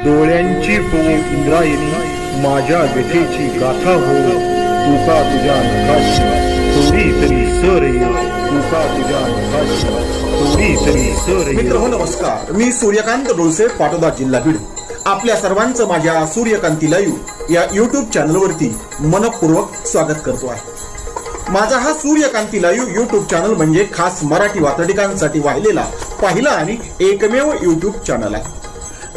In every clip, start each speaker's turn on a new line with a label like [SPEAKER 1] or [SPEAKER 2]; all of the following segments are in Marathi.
[SPEAKER 1] डोळ्यांची हो इंद्रायणी, माझ्या व्यथेची गाथा हो, तुका तुझ्या नखाशी थोडी तरी सर येईल, तुका तुझ्या नखाशी थोडी तरी सर येईल.
[SPEAKER 2] मित्र हो नमस्कार, मी सूर्यकांत डोळसे, पाटोदा, जिल्हा बीड. आपल्या सर्वांचं माझ्या सूर्यकांती लाईव्ह या युट्यूब चॅनलवरती मनपूर्वक स्वागत करतो आहे. माझा हा सूर्यकांती लाईव्ह युट्यूब चॅनल म्हणजे खास मराठी वात्रटिकांसाठी वाहिलेला पहिला आणि एकमेव युट्यूब चॅनल आहे.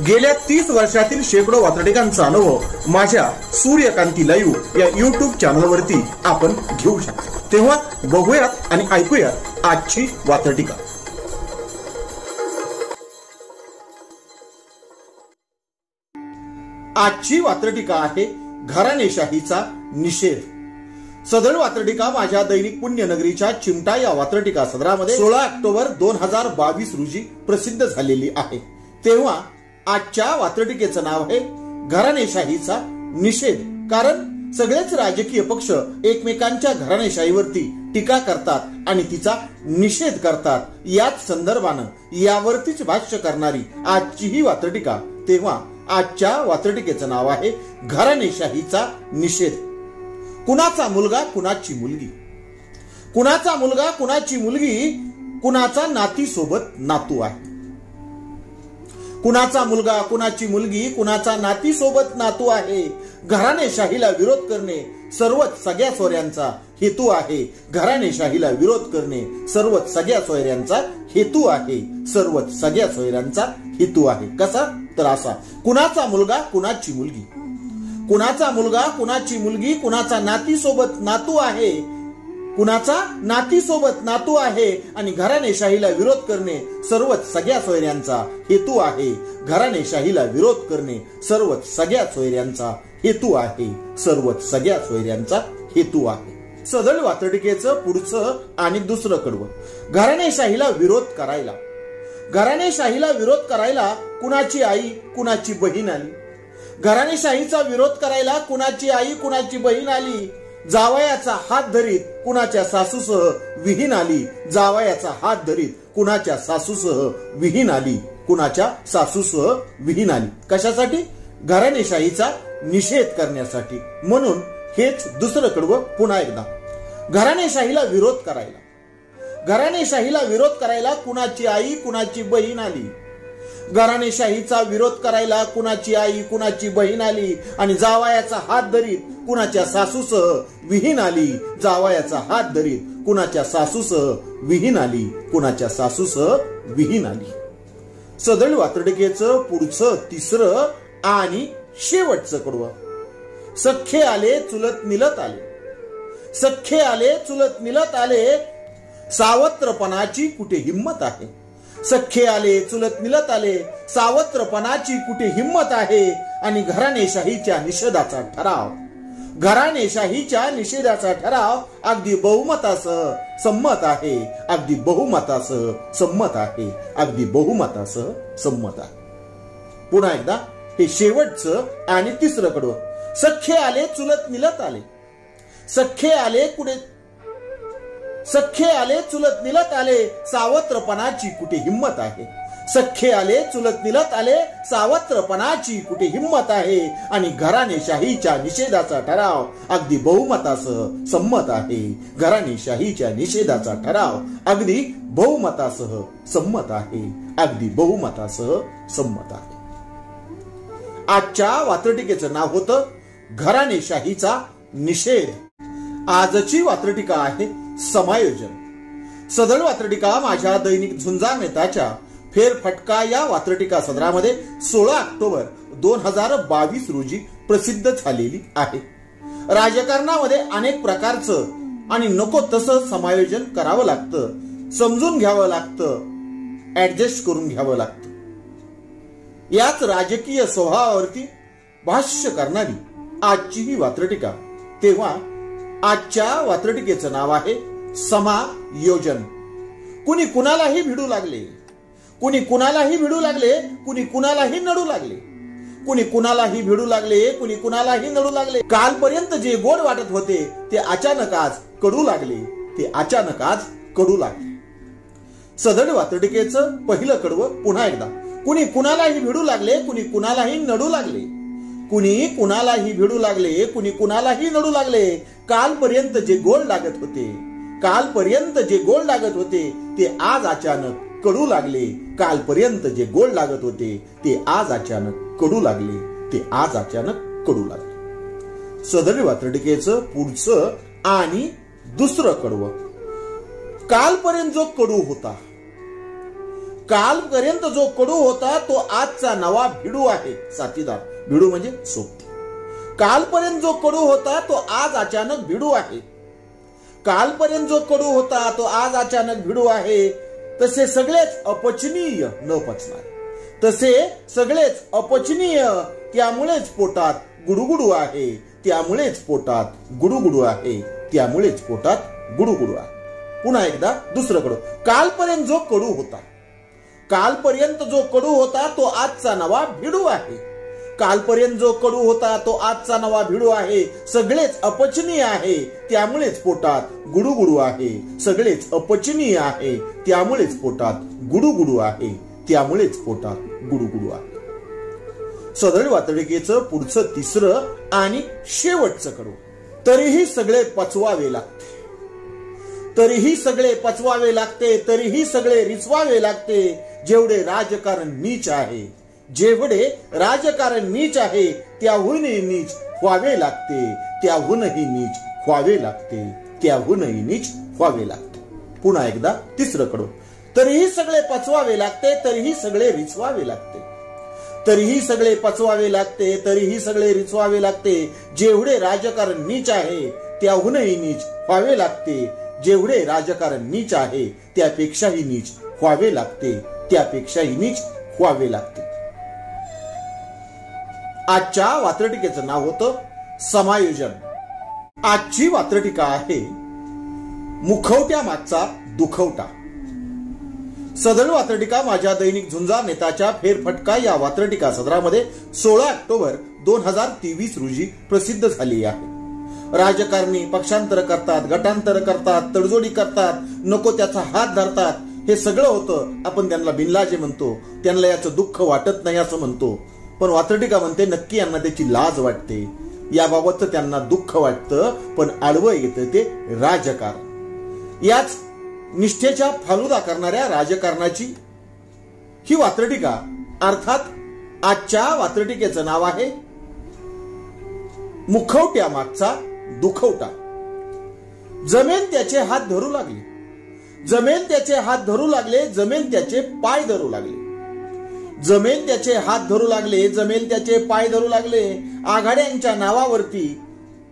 [SPEAKER 2] गेल्या 30 वर्षातील शेकडो वात्रटिकांचा अनुभव माझ्या सूर्यकांती लाईव्ह या युट्यूब चॅनलवरती आपण घेऊ शकतो. तेव्हा बघूयात आणि ऐकूयात आजची वात्रटिका. आजची वात्रटिका आहे घराणेशाहीचा निषेध. सदर वात्रटिका माझ्या दैनिक पुण्यनगरीच्या चिमटा या वात्रटिका सदरामध्ये 16 ऑक्टोबर 2022 रोजी प्रसिद्ध झालेली आहे. तेव्हा आजच्या वात्रटिकेचं नाव आहे घराणेशाहीचा निषेध. कारण सगळेच राजकीय पक्ष एकमेकांच्या घराणेशाहीवरती टीका करतात आणि तिचा निषेध करतात. याच संदर्भानं यावरतीच भाष्य करणारी आजची ही वात्रटिका. तेव्हा आजच्या वात्रटिकेचं नाव आहे घराणेशाहीचा निषेध. कुणाचा मुलगा कुणाची मुलगी, कुणाचा मुलगा कुणाची मुलगी, कुणाचा नाती सोबत नातू आहे. कुणाचा मुलगा कुणाची मुलगी, कुणाचा नाती सोबत नातू आहे. घराणेशाहीला विरोध करणे सर्वच सगळ्या सोयऱ्यांचा हेतू आहे. घराणेशाहीला विरोध करणे सर्वच सगळ्या सोयऱ्यांचा हेतू आहे. सर्वच सगळ्या सोयऱ्यांचा हेतू आहे. कसा तर असा, कुणाचा मुलगा कुणाची मुलगी, कुणाचा मुलगा कुणाची मुलगी, कुणाचा नाती सोबत नातू आहे. कुणाचा नाती सोबत नातू आहे आणि घराणेशाहीला विरोध करणे सर्वच सगळ्या सोयऱ्यांचा हेतू आहे. घराणेशाहीला विरोध करणे सर्वच सगळ्या सोयऱ्यांचा हेतू आहे. सर्वच सगळ्या सोयऱ्यांचा हेतू आहे. सदर वात्रटिकेचं पुढचं आणि दुसरं कडवं. घराणेशाहीला विरोध करायला, घराणेशाहीला विरोध करायला कुणाची आई कुणाची बहीण आली. घराणेशाहीचा विरोध करायला कुणाची आई कुणाची बहीण आली. जावयाचा हात धरीत कुणाच्या सासूसह विहीन आली. जावयाचा हात धरीत कुणाच्या सासूसह विहीन आली. कुणाच्या सासूसह विहीन आली. कशासाठी? घराणेशाहीचा निषेध करण्यासाठी. म्हणून हेच दुसरं कडवं पुन्हा एकदा. घराणेशाहीला विरोध करायला, घराणेशाहीला विरोध करायला कुणाची आई कुणाची बहीण आली. घराणेशाहीचा विरोध करायला कुणाची आई कुणाची बहीण आली आणि जावयाचा हात धरीत कुणाच्या सासूसह विहीन आली. जावयाचा हात धरीत कुणाच्या सासूसह विहीन आली. कुणाच्या सासूसह विहीन आली. सदळ वात्रटिकेचं पुढचं तिसरं आणि शेवटचं कडवं. सख्खे आले चुलत निलत आले, सख्खे आले चुलत निलत आले, सावत्रपणाची कुठे हिंमत आहे. सख्खे आले चुलत निलत आले, सावत्रपणाची कुठे हिंमत आहे. आणि घराणेशाहीच्या निषेधाचा ठराव, घराणेशाहीच्या निषेधाचा ठराव अगदी बहुमतासह संमत आहे. अगदी बहुमतासह संमत आहे. अगदी बहुमतासह संमत आहे. पुन्हा एकदा हे शेवटचं आणि तिसरं कडवं. सख्खे आले चुलत निलत आले, सख्खे आले कुठे, सख्खे आले चुलत निलत आले, सावत्रपणाची कुठे हिंमत आहे. सख्खे आले चुलत निलत आले, सावत्रपणाची कुठे हिंमत आहे. आणि घराणेशाहीच्या निषेधाचा ठराव अगदी बहुमतासह संमत आहे. घराणेशाहीच्या निषेधाचा ठराव अगदी बहुमतासह संमत आहे. अगदी बहुमतासह संमत आहे. आजच्या वात्रटिकेचं नाव होतं घराणेशाहीचा निषेध. आजची वात्रटिका आहे समायोजन. सदर वात्रटिका माझ्या दैनिक झुंजार नेताच्या फेरफटका या वात्रटिका सदरामध्ये 16 ऑक्टोबर 2022 रोजी प्रसिद्ध झालेली आहे. राजकारणामध्ये अनेक प्रकारचं आणि नको तसं समायोजन करावं लागतं, समजून घ्यावं लागतं, ऍडजस्ट करून घ्यावं लागतं. याच राजकीय स्वभावावरती भाष्य करणारी आजची ही वात्रटिका. तेव्हा आजच्या वात्रटिकेचं नाव आहे समायोजन. कुणी कुणालाही भिडू लागले, कुणी कुणालाही भिडू लागले, कुणी कुणालाही नडू लागले, कुणी कुणालाही भिडू लागले, कुणी कुणालाही नडू लागले. कालपर्यंत जे गोड वाटत होते ते अचानक आज कडू लागले, ते अचानक आज कडू लागले. सदर वात्रटिकेचं पहिलं कडवं पुन्हा एकदा. कुणी कुणालाही भिडू लागले, कुणी कुणालाही नडू लागले, कुणी कुणालाही भिडू लागले, कुणी कुणालाही नडू लागले. कालपर्यंत जे गोड लागत होते, कालपर्यंत जे गोड लागत होते ते आज अचानक कडू लागले. कालपर्यंत जे गोड लागत होते ते आज अचानक कडू लागले, ते आज अचानक कडू लागले. सदरी वात्रटिकेचं पुढचं आणि दुसरं कडवं. कालपर्यंत जो कडू होता, कालपर्यंत जो कडू होता तो आजचा नवा भिडू आहे. साथीदार, भिडू म्हणजे सोबती. कालपर्यंत जो कडू होता तो आज अचानक भिडू आहे. कालपर्यंत जो कडू होता तो आज अचानक भिडू आहे. तसे सगळेच अपचनीय न पचणारे, तसे सगळेच अपचनीय, त्यामुळेच पोटात गुडुगुडू आहे, त्यामुळेच पोटात गुडुगुडू आहे, त्यामुळेच पोटात गुडुगुडू आहे. पुन्हा एकदा दुसरं कडू. कालपर्यंत जो कडू होता, कालपर्यंत जो कडू होता तो आजचा नवा भिडू आहे. कालपर्यंत जो कडू होता तो आजचा नवा भिडू आहे. सगळेच अपचनीय आहे, त्यामुळेच पोटात गुडुगुडू आहे. सगळेच अपचनीय आहे, त्यामुळेच पोटात गुडुगुडू आहे, त्यामुळेच पोटात गुडुगुडू आहे. सदरी वातडिकेचं पुढचं तिसरं आणि शेवटचं कडू. तरीही सगळे पचवावे लागते, तरीही सगळे पचवावे लागते, तरीही सगळे रिचवावे लागते. जेवढे राजकारण नीच आहे, जेवढे राजकारण नीच आहे, त्याहूनही नीच व्हावे लागते, त्याहूनही नीच व्हावे लागते, त्याहूनही नीच व्हावे लागते. पुन्हा एकदा तिसरं कडू. तरीही सगळे पचवावे लागते, तरीही सगळे रिचवावे लागते, तरीही सगळे पचवावे लागते, तरीही सगळे रिचवावे लागते. जेवढे राजकारण नीच आहे त्याहूनही नीच व्हावे लागते, जेवढे राजकारण नीच आहे त्यापेक्षाही नीच व्हावे लागते, त्यापेक्षाही नीच व्हावे लागते. आजच्या वात्रटिकेचं नाव होतं समायोजन. आजची वात्रटिका आहे मुखवट्या मागचा दुखवटा. सदर वात्रटिका माझ्या दैनिक झुंजार नेताच्या फेरफटका या वात्रटिका सदरामध्ये 16 ऑक्टोबर 2023 रोजी प्रसिद्ध झाली आहे. राजकारणी पक्षांतर करतात, गटांतर करतात, तडजोडी करतात, नको त्याचा हात धरतात. हे सगळं होतं. आपण त्यांना बिनलाजे म्हणतो, त्यांना याचं दुःख वाटत नाही असं म्हणतो. पण वात्रटिका म्हणते नक्की यांना त्याची लाज वाटते, याबाबतचं त्यांना दुःख वाटतं. पण आडवं येतं ते राजकारण. याच निष्ठेच्या फालुदा करणाऱ्या राजकारणाची ही वात्रटिका. अर्थात आजच्या वात्रटिकेचं नाव आहे मुखवट्या मागचा दुखवटा. जमेल त्याचे हात धरू लागले, जमेल त्याचे हात धरू लागले, जमेल त्याचे पाय धरू लागले, जमेल त्याचे हात धरू लागले, जमेल त्याचे पाय धरू लागले. आघाड्यांच्या नावावरती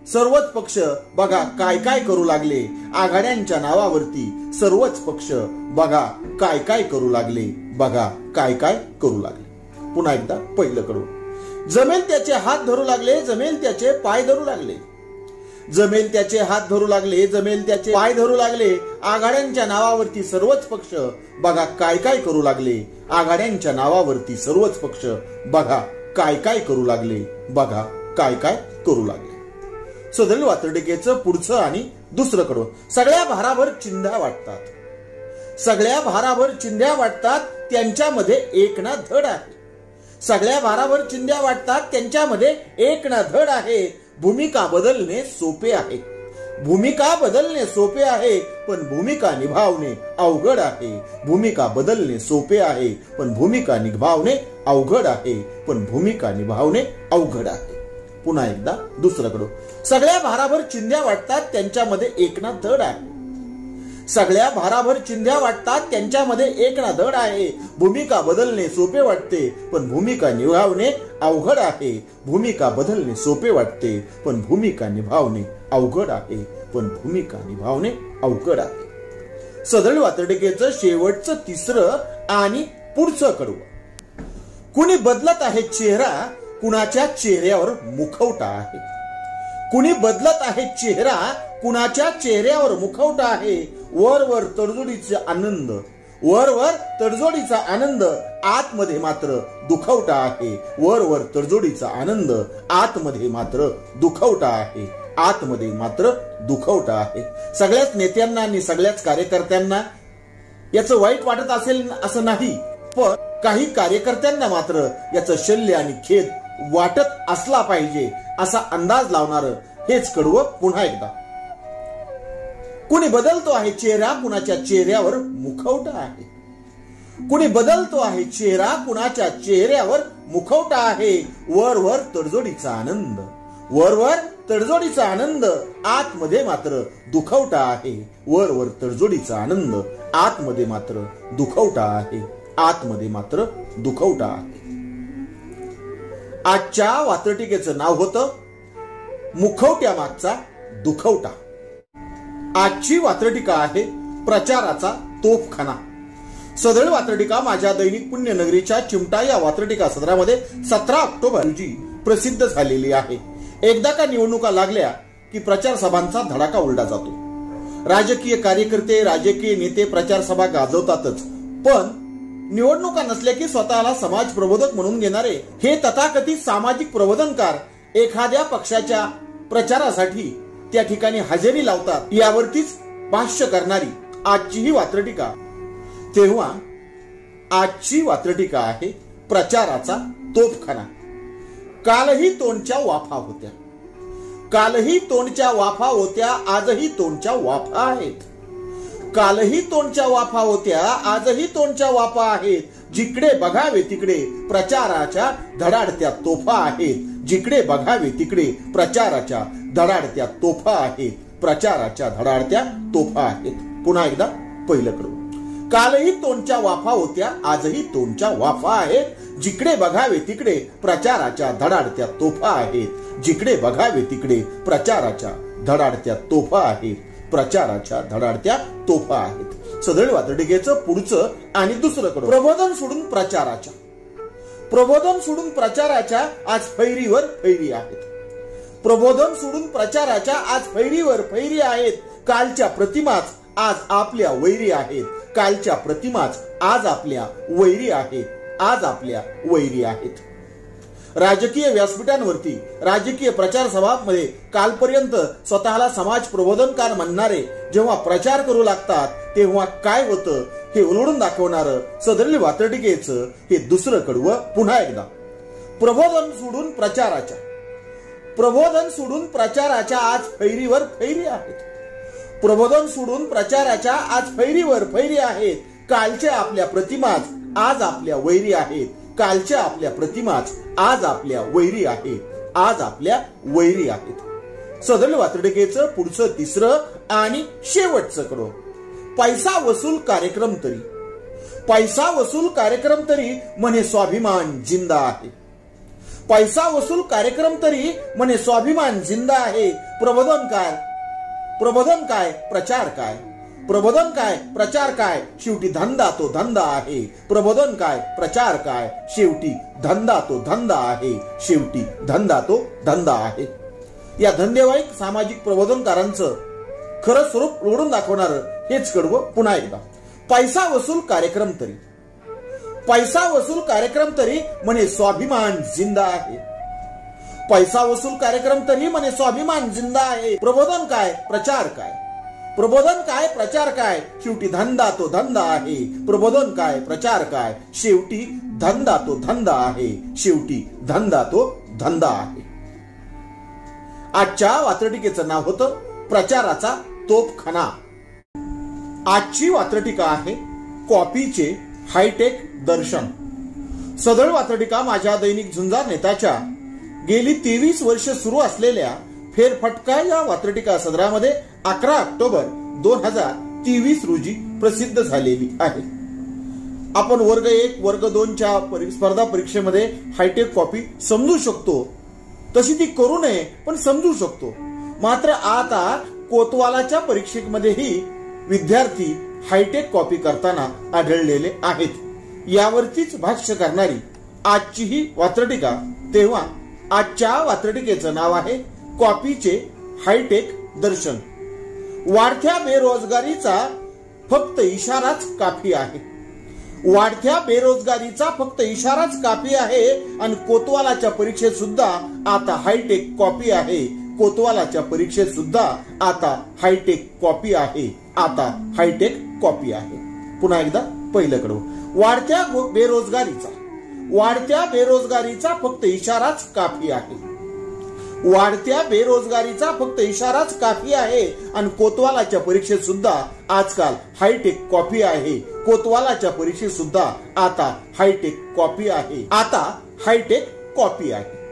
[SPEAKER 2] सर्वच पक्ष बघा काय काय करू लागले. आघाड्यांच्या नावावरती सर्वच पक्ष बघा काय काय करू लागले, बघा काय काय करू लागले. पुन्हा एकदा पहिलं कडू. जमेल त्याचे हात धरू लागले, जमेल त्याचे पाय धरू लागले, जमेल त्याचे हात धरू लागले, जमेल त्याचे पाय धरू लागले. आघाड्यांच्या नावावरती सर्वच पक्ष बघा काय काय करू लागले. आघाड्यांच्या नावावरती सर्वच पक्ष बघा काय काय करू लागले, बघा काय काय करू लागले. सदरील वात्रटिकेचं पुढचं आणि दुसरं कडू. सगळ्या भाराभर चिंध्या वाटतात, सगळ्या भाराभर चिंध्या वाटतात, त्यांच्यामध्ये एक ना धड आहे. सगळ्या भाराभर चिंध्या वाटतात, त्यांच्यामध्ये एक ना धड आहे. भूमिका बदलणे सोपे आहे, भूमिका बदलणे सोपे आहे, पण भूमिका निभावणे अवघड आहे. भूमिका बदलणे सोपे आहे, पण भूमिका निभावणे अवघड आहे, पण भूमिका निभावणे अवघड आहे. पुन्हा एकदा दुसरं कडू. सगळ्या भाराभर चिंध्या वाटतात, त्यांच्यामध्ये एक ना धड आहे. सगळ्या भाराभर चिंध्या वाटतात, त्यांच्यामध्ये एक ना धड आहे. भूमिका बदलणे सोपे वाटते, पण भूमिका निभावणे अवघड आहे. भूमिका बदलणे सोपे वाटते, पण भूमिका निभावणे अवघड आहे, पण भूमिका निभावणे अवघड आहे. सदरील वात्रटिकेचं शेवटचं तिसरं आणि पुढचं कडू. कुणी बदलत आहे चेहरा, कुणाच्या चेहऱ्यावर मुखवटा आहे. कुणी बदलत आहे चेहरा, कुणाच्या चेहऱ्यावर मुखवटा आहे. वर तडजोडीचा आनंद, वर तडजोडीचा आनंद, आतमध्ये मात्र दुखवटा आहे. वर तडजोडीचा आनंद, आतमध्ये मात्र दुखवटा आहे, आतमध्ये मात्र दुखवटा आहे. सगळ्याच नेत्यांना आणि सगळ्याच कार्यकर्त्यांना याचं वाईट वाटत असेल असं नाही, पण काही कार्यकर्त्यांना मात्र याचं शल्य आणि खेद वाटत असला पाहिजे असा अंदाज लावणारं हेच कडवं पुन्हा एकदा. कुणी बदलतो आहे चेहरा, कुणाच्या चेहऱ्यावर मुखवटा आहे. कुणी बदलतो आहे चेहरा, कुणाच्या चेहऱ्यावर मुखवटा आहे. वर तडजोडीचा आनंद, वर तडजोडीचा आनंद, आतमध्ये मात्र दुखवटा आहे. वर तडजोडीचा आनंद, आतमध्ये मात्र दुखवटा आहे. आतमध्ये मात्र दुखवटा आहे. आजच्या वात्रटिकेचं नाव होतं मुखवट्या मागचा दुखवटा. आजची वात्रटिका आहे प्रचाराचा तोफखाना. सदळ वात्रटिका माझ्या दैनिक पुण्यनगरीच्या चिमटा या वात्रटिका सदरामध्ये 17 ऑक्टोबर रोजी प्रसिद्ध झालेली आहे. एकदा का निवडणुका लागल्या की प्रचार सभांचा धडाका उलटा जातो. राजकीय कार्यकर्ते, राजकीय नेते प्रचार सभा गाजवतातच, पण निवडणुका नसल्या की स्वतःला समाज प्रबोधक म्हणून घेणारे हे तथाकथित सामाजिक प्रबोधनकार एखाद्या पक्षाच्या प्रचारासाठी त्या ठिकाणी हजेरी लावतात. यावरतीच भाष्य करणारी आजची ही वात्रटिका. तेव्हा आजची वात्रटिका आहे प्रचाराचा तोफखाना. कालही तोंडच्या वाफा होत्या, कालही तोंडच्या वाफा होत्या, आजही तोंडच्या वाफा आहेत. कालही तोंडच्या वाफा होत्या, आजही तोंडच्या वाफा आहेत. जिकडे बघावे तिकडे प्रचाराच्या धडाडत्या तोफा आहेत. जिकडे बघावे तिकडे प्रचाराच्या धडाडत्या तोफा आहेत. प्रचाराच्या धडाडत्या तोफा आहेत. पुन्हा एकदा पहिलं कडवं. कालही तोंडच्या वाफा होत्या, आजही तोंडच्या वाफा आहेत. जिकडे बघावे तिकडे प्रचाराच्या धडाडत्या तोफा आहेत. जिकडे बघावे तिकडे प्रचाराच्या धडाडत्या तोफा आहेत. प्रचाराच्या धडाडत्या तोफा आहेत. सदळ वात्रटिकेचं पुढचं आणि दुसरं कडवं. प्रबोधन सोडून प्रचाराच्या, प्रबोधन सोडून प्रचाराच्या आज फैरीवर फैरी आहेत. प्रबोधन सोडून प्रचाराच्या आज फैरीवर फैरी आहेत. कालच्या प्रतिमाच आज आपल्या वैरी आहेत. कालच्या प्रतिमाच आज आपल्या वैरी आहेत. आज आपल्या वैरी आहेत. राजकीय व्यासपीठांवरती, राजकीय प्रचार सभांमध्ये कालपर्यंत स्वतःला समाज प्रबोधनकार म्हणणारे जेव्हा प्रचार करू लागतात तेव्हा काय होतं हे उलगडून दाखवणारं सदरील वात्रटिकेचं हे दुसरं कडवं पुन्हा एकदा. प्रबोधन सोडून प्रचाराच्या, प्रबोधन सोडून प्रचाराच्या आज फैरीवर फैरी आहेत. प्रबोधन सोडून प्रचाराच्या आज फैरीवर फैरी आहेत. कालच्या आपल्या प्रतिमाच आज आपल्या वैरी आहेत. कालच्या आपल्या प्रतिमाच आज आपल्या वैरी आहेत. आज आपल्या वैरी आहेत. सदरील वात्रटिकेचं पुढचं तिसरं आणि शेवटचं कडवं. पैसा वसूल कार्यक्रम तरी, पैसा वसूल कार्यक्रम तरी म्हणे स्वाभिमान जिंदा आहे. पैसा वसूल कार्यक्रम तरी म्हणे स्वाभिमान जिंदा आहे. प्रबोधन काय, प्रबोधन काय, प्रचार काय, प्रबोधन काय, प्रचार काय, शेवटी धंदा तो धंदा आहे. प्रबोधन काय, प्रचार काय, शेवटी धंदा तो धंदा आहे. शेवटी धंदा तो धंदा आहे. या धंदेवाईक सामाजिक प्रबोधनकारांचं खरं स्वरूप उलगडून दाखवणारं हेच कडवं पुन्हा एकदा. पैसा वसूल कार्यक्रम तरी, पैसा वसूल कार्यक्रम तरी म्हणे स्वाभिमान जिंदा आहे. पैसा वसूल कार्यक्रम तरी म्हणे स्वाभिमान जिंदा आहे. प्रबोधन काय, प्रचार काय, प्रबोधन काय, प्रचार काय, शेवटी धंदा तो धंदा आहे. प्रबोधन काय, प्रचार काय, शेवटी धंदा तो धंदा आहे. शेवटी धंदा तो धंदा आहे. आजच्या वात्रटिकेचं नाव होतं प्रचाराचा तोफखाना. आजची वात्रटिका आहे कॉपीचे हायटेक दर्शन. सदळ वात्रटिका माझ्या दैनिक झुंजार नेताच्या गेली 23 वर्ष सुरू असलेल्या फेरफटका या वात्रटिका सदरामध्ये 11 ऑक्टोबर 2023 रोजी प्रसिद्ध झालेली आहे. आपण वर्ग 1, वर्ग 2च्या स्पर्धा परीक्षेमध्ये हायटेक कॉपी समजू शकतो, तशी ती करू नये पण समजू शकतो. मात्र आता कोतवालाच्या परीक्षेमध्येही विद्यार्थी हायटेक कॉपी करताना आढळलेले आहेत. यावरतीच भाष्य करणारी आजची ही वात्रटिका. तेव्हा आजच्या वात्रटिकेचं नाव आहे कॉपीचे हायटेक दर्शन. वाढत्या बेरोजगारीचा फक्त इशाराच काफी आहे. वाढत्या बेरोजगारीचा फक्त इशाराच काफी आहे. आणि कोतवालाच्या परीक्षेत सुद्धा आता हायटेक कॉपी आहे. कोतवालाच्या परीक्षेत सुद्धा आता हायटेक कॉपी आहे. आता हायटेक कॉपी आहे. पुन्हा एकदा पहिलं कडवं. वाढत्या बेरोजगारीचा फक्त इशाराच काफी आहे. वाढत्या बेरोजगारीचा फक्त इशाराच काफी आहे. आणि कोतवालाच्या परीक्षेत सुद्धा आजकाल हायटेक कॉपी आहे. कोतवालाच्या परीक्षेत सुद्धा आता हायटेक कॉपी आहे.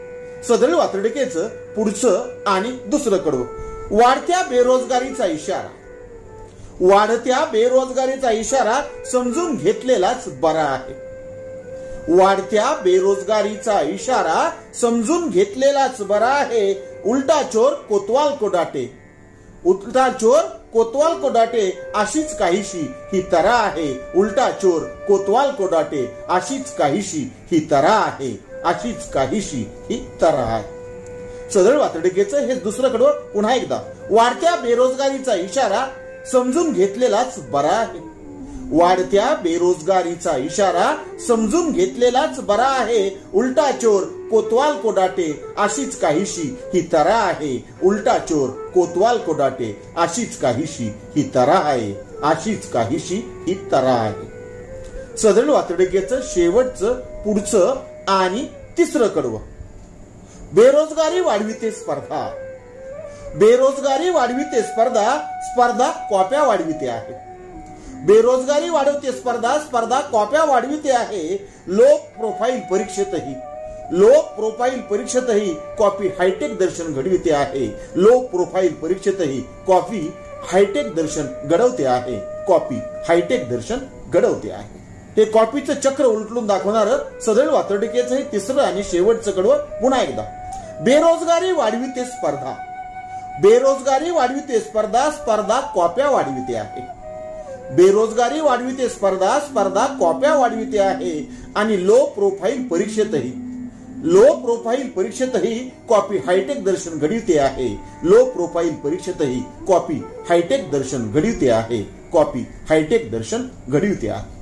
[SPEAKER 2] सदरील वात्रटिकेचं पुढचं आणि दुसरं कडवं. वाढत्या बेरोजगारीचा इशारा समजून घेतलेलाच बरा आहे. वाढत्या बेरोजगारीचा इशारा समजून घेतलेलाच बरा आहे. उलटा चोर कोतवाल को डाटे अशीच काहीशी ही तरा आहे. उलटा चोर कोतवाल को डाटे अशीच काहीशी ही तरा आहे. सदर वात्रटिकेचं हे दुसरं कडवं पुन्हा एकदा. वाढत्या बेरोजगारीचा इशारा समजून घेतलेलाच बरा आहे. वाढत्या बेरोजगारीचा इशारा समजून घेतलेलाच बरा आहे. उलटा चोर कोतवाल को डाटे अशीच काहीशी ही तरा आहे. उलटा चोर कोतवाल को डाटे अशीच काहीशी ही तरा आहे. सदरील वात्रटिकेचं शेवटचं पुढचं आणि तिसरं कडवं. बेरोजगारी वाढविते स्पर्धा कॉप्या वाढविते आहे. बेरोजगारी वाढवते स्पर्धा कॉप्या वाढविते आहे. लो प्रोफाईल परीक्षेतही कॉपी हायटेक दर्शन घडविते आहे. घडवते आहे. हे कॉपीचं चक्र उलटून दाखवणार सदरील वात्रटिकेचं हे तिसरं आणि शेवटचं कडवं पुन्हा एकदा. बेरोजगारी वाढविते स्पर्धा कॉप्या वाढविते आहे. बेरोजगारी वाढविते स्पर्धा कॉप्या वाढविते आहे. आणि लो प्रोफाईल परीक्षेतही कॉपी हायटेक दर्शन घडविते आहे.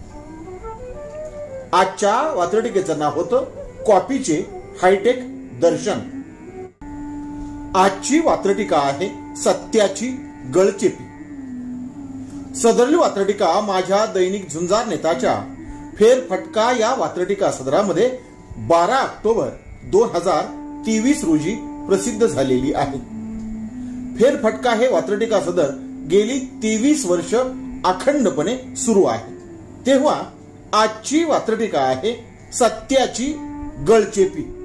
[SPEAKER 2] आजच्या वात्रटिकेचं नाव होतं कॉपीचे हायटेक दर्शन. आजची वात्रटिका आहे सत्याची गळचेपी. सदरली वात्रटिका माझ्या दैनिक झुंजार नेताच्या फेरफटका या वात्रटिका सदरामध्ये 12 ऑक्टोबर 2023 रोजी प्रसिद्ध झालेली आहे. फेरफटका हे वात्रटिका सदर गेली 23 वर्ष अखंडपणे सुरू आहे. तेव्हा आजची वात्रटिका आहे सत्याची गळचेपी.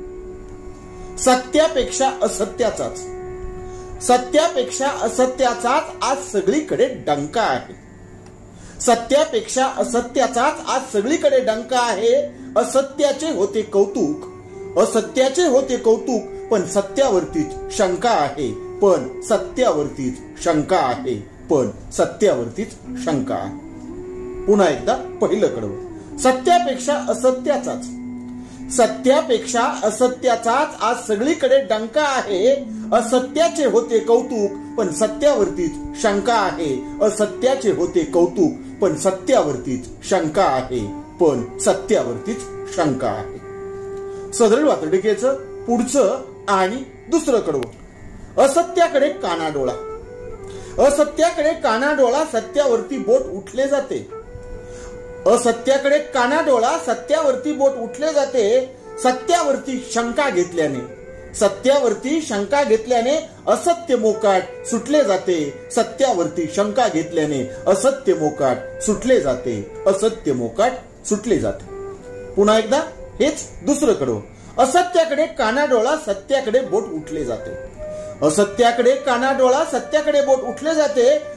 [SPEAKER 2] सत्यापेक्षा असत्याचाच आज सगळीकडे डंका आहे. असत्याचे होते कौतुक पण सत्यावरतीच शंका आहे. पुन्हा एकदा पहिलं कडवं. सत्यापेक्षा असत्याचाच आज सगळीकडे डंका आहे. असत्याचे होते कौतुक पण सत्यावरतीच शंका आहे. सदरील वात्रटिकेचं पुढचं आणि दुसरं कडवं. असत्याकडे कानाडोळा सत्यावरती बोट उठले जाते. सत्यावरती शंका घेतल्याने असत्य मोकाट सुटले जाते. पुन्हा एकदा हेच दुसरं कडवं. असत्याकडे कानाडोळा सत्याकडे बोट उठले जाते.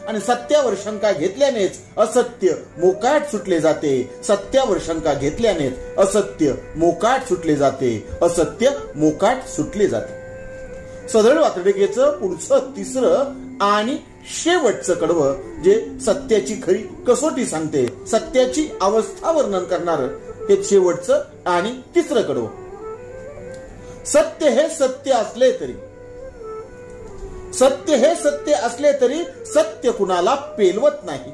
[SPEAKER 2] आणि सत्यावर शंका घेतल्यानेच असत्य मोकाट सुटले जाते. सदरील वात्रटिकेचं पुढचं तिसरं आणि शेवटचं कडवं जे सत्याची खरी कसोटी सांगते, सत्याची अवस्था वर्णन करणार हे शेवटचं आणि तिसरं कडवं. सत्य हे सत्य असले तरी सत्य कुणाला पेलवत नाही.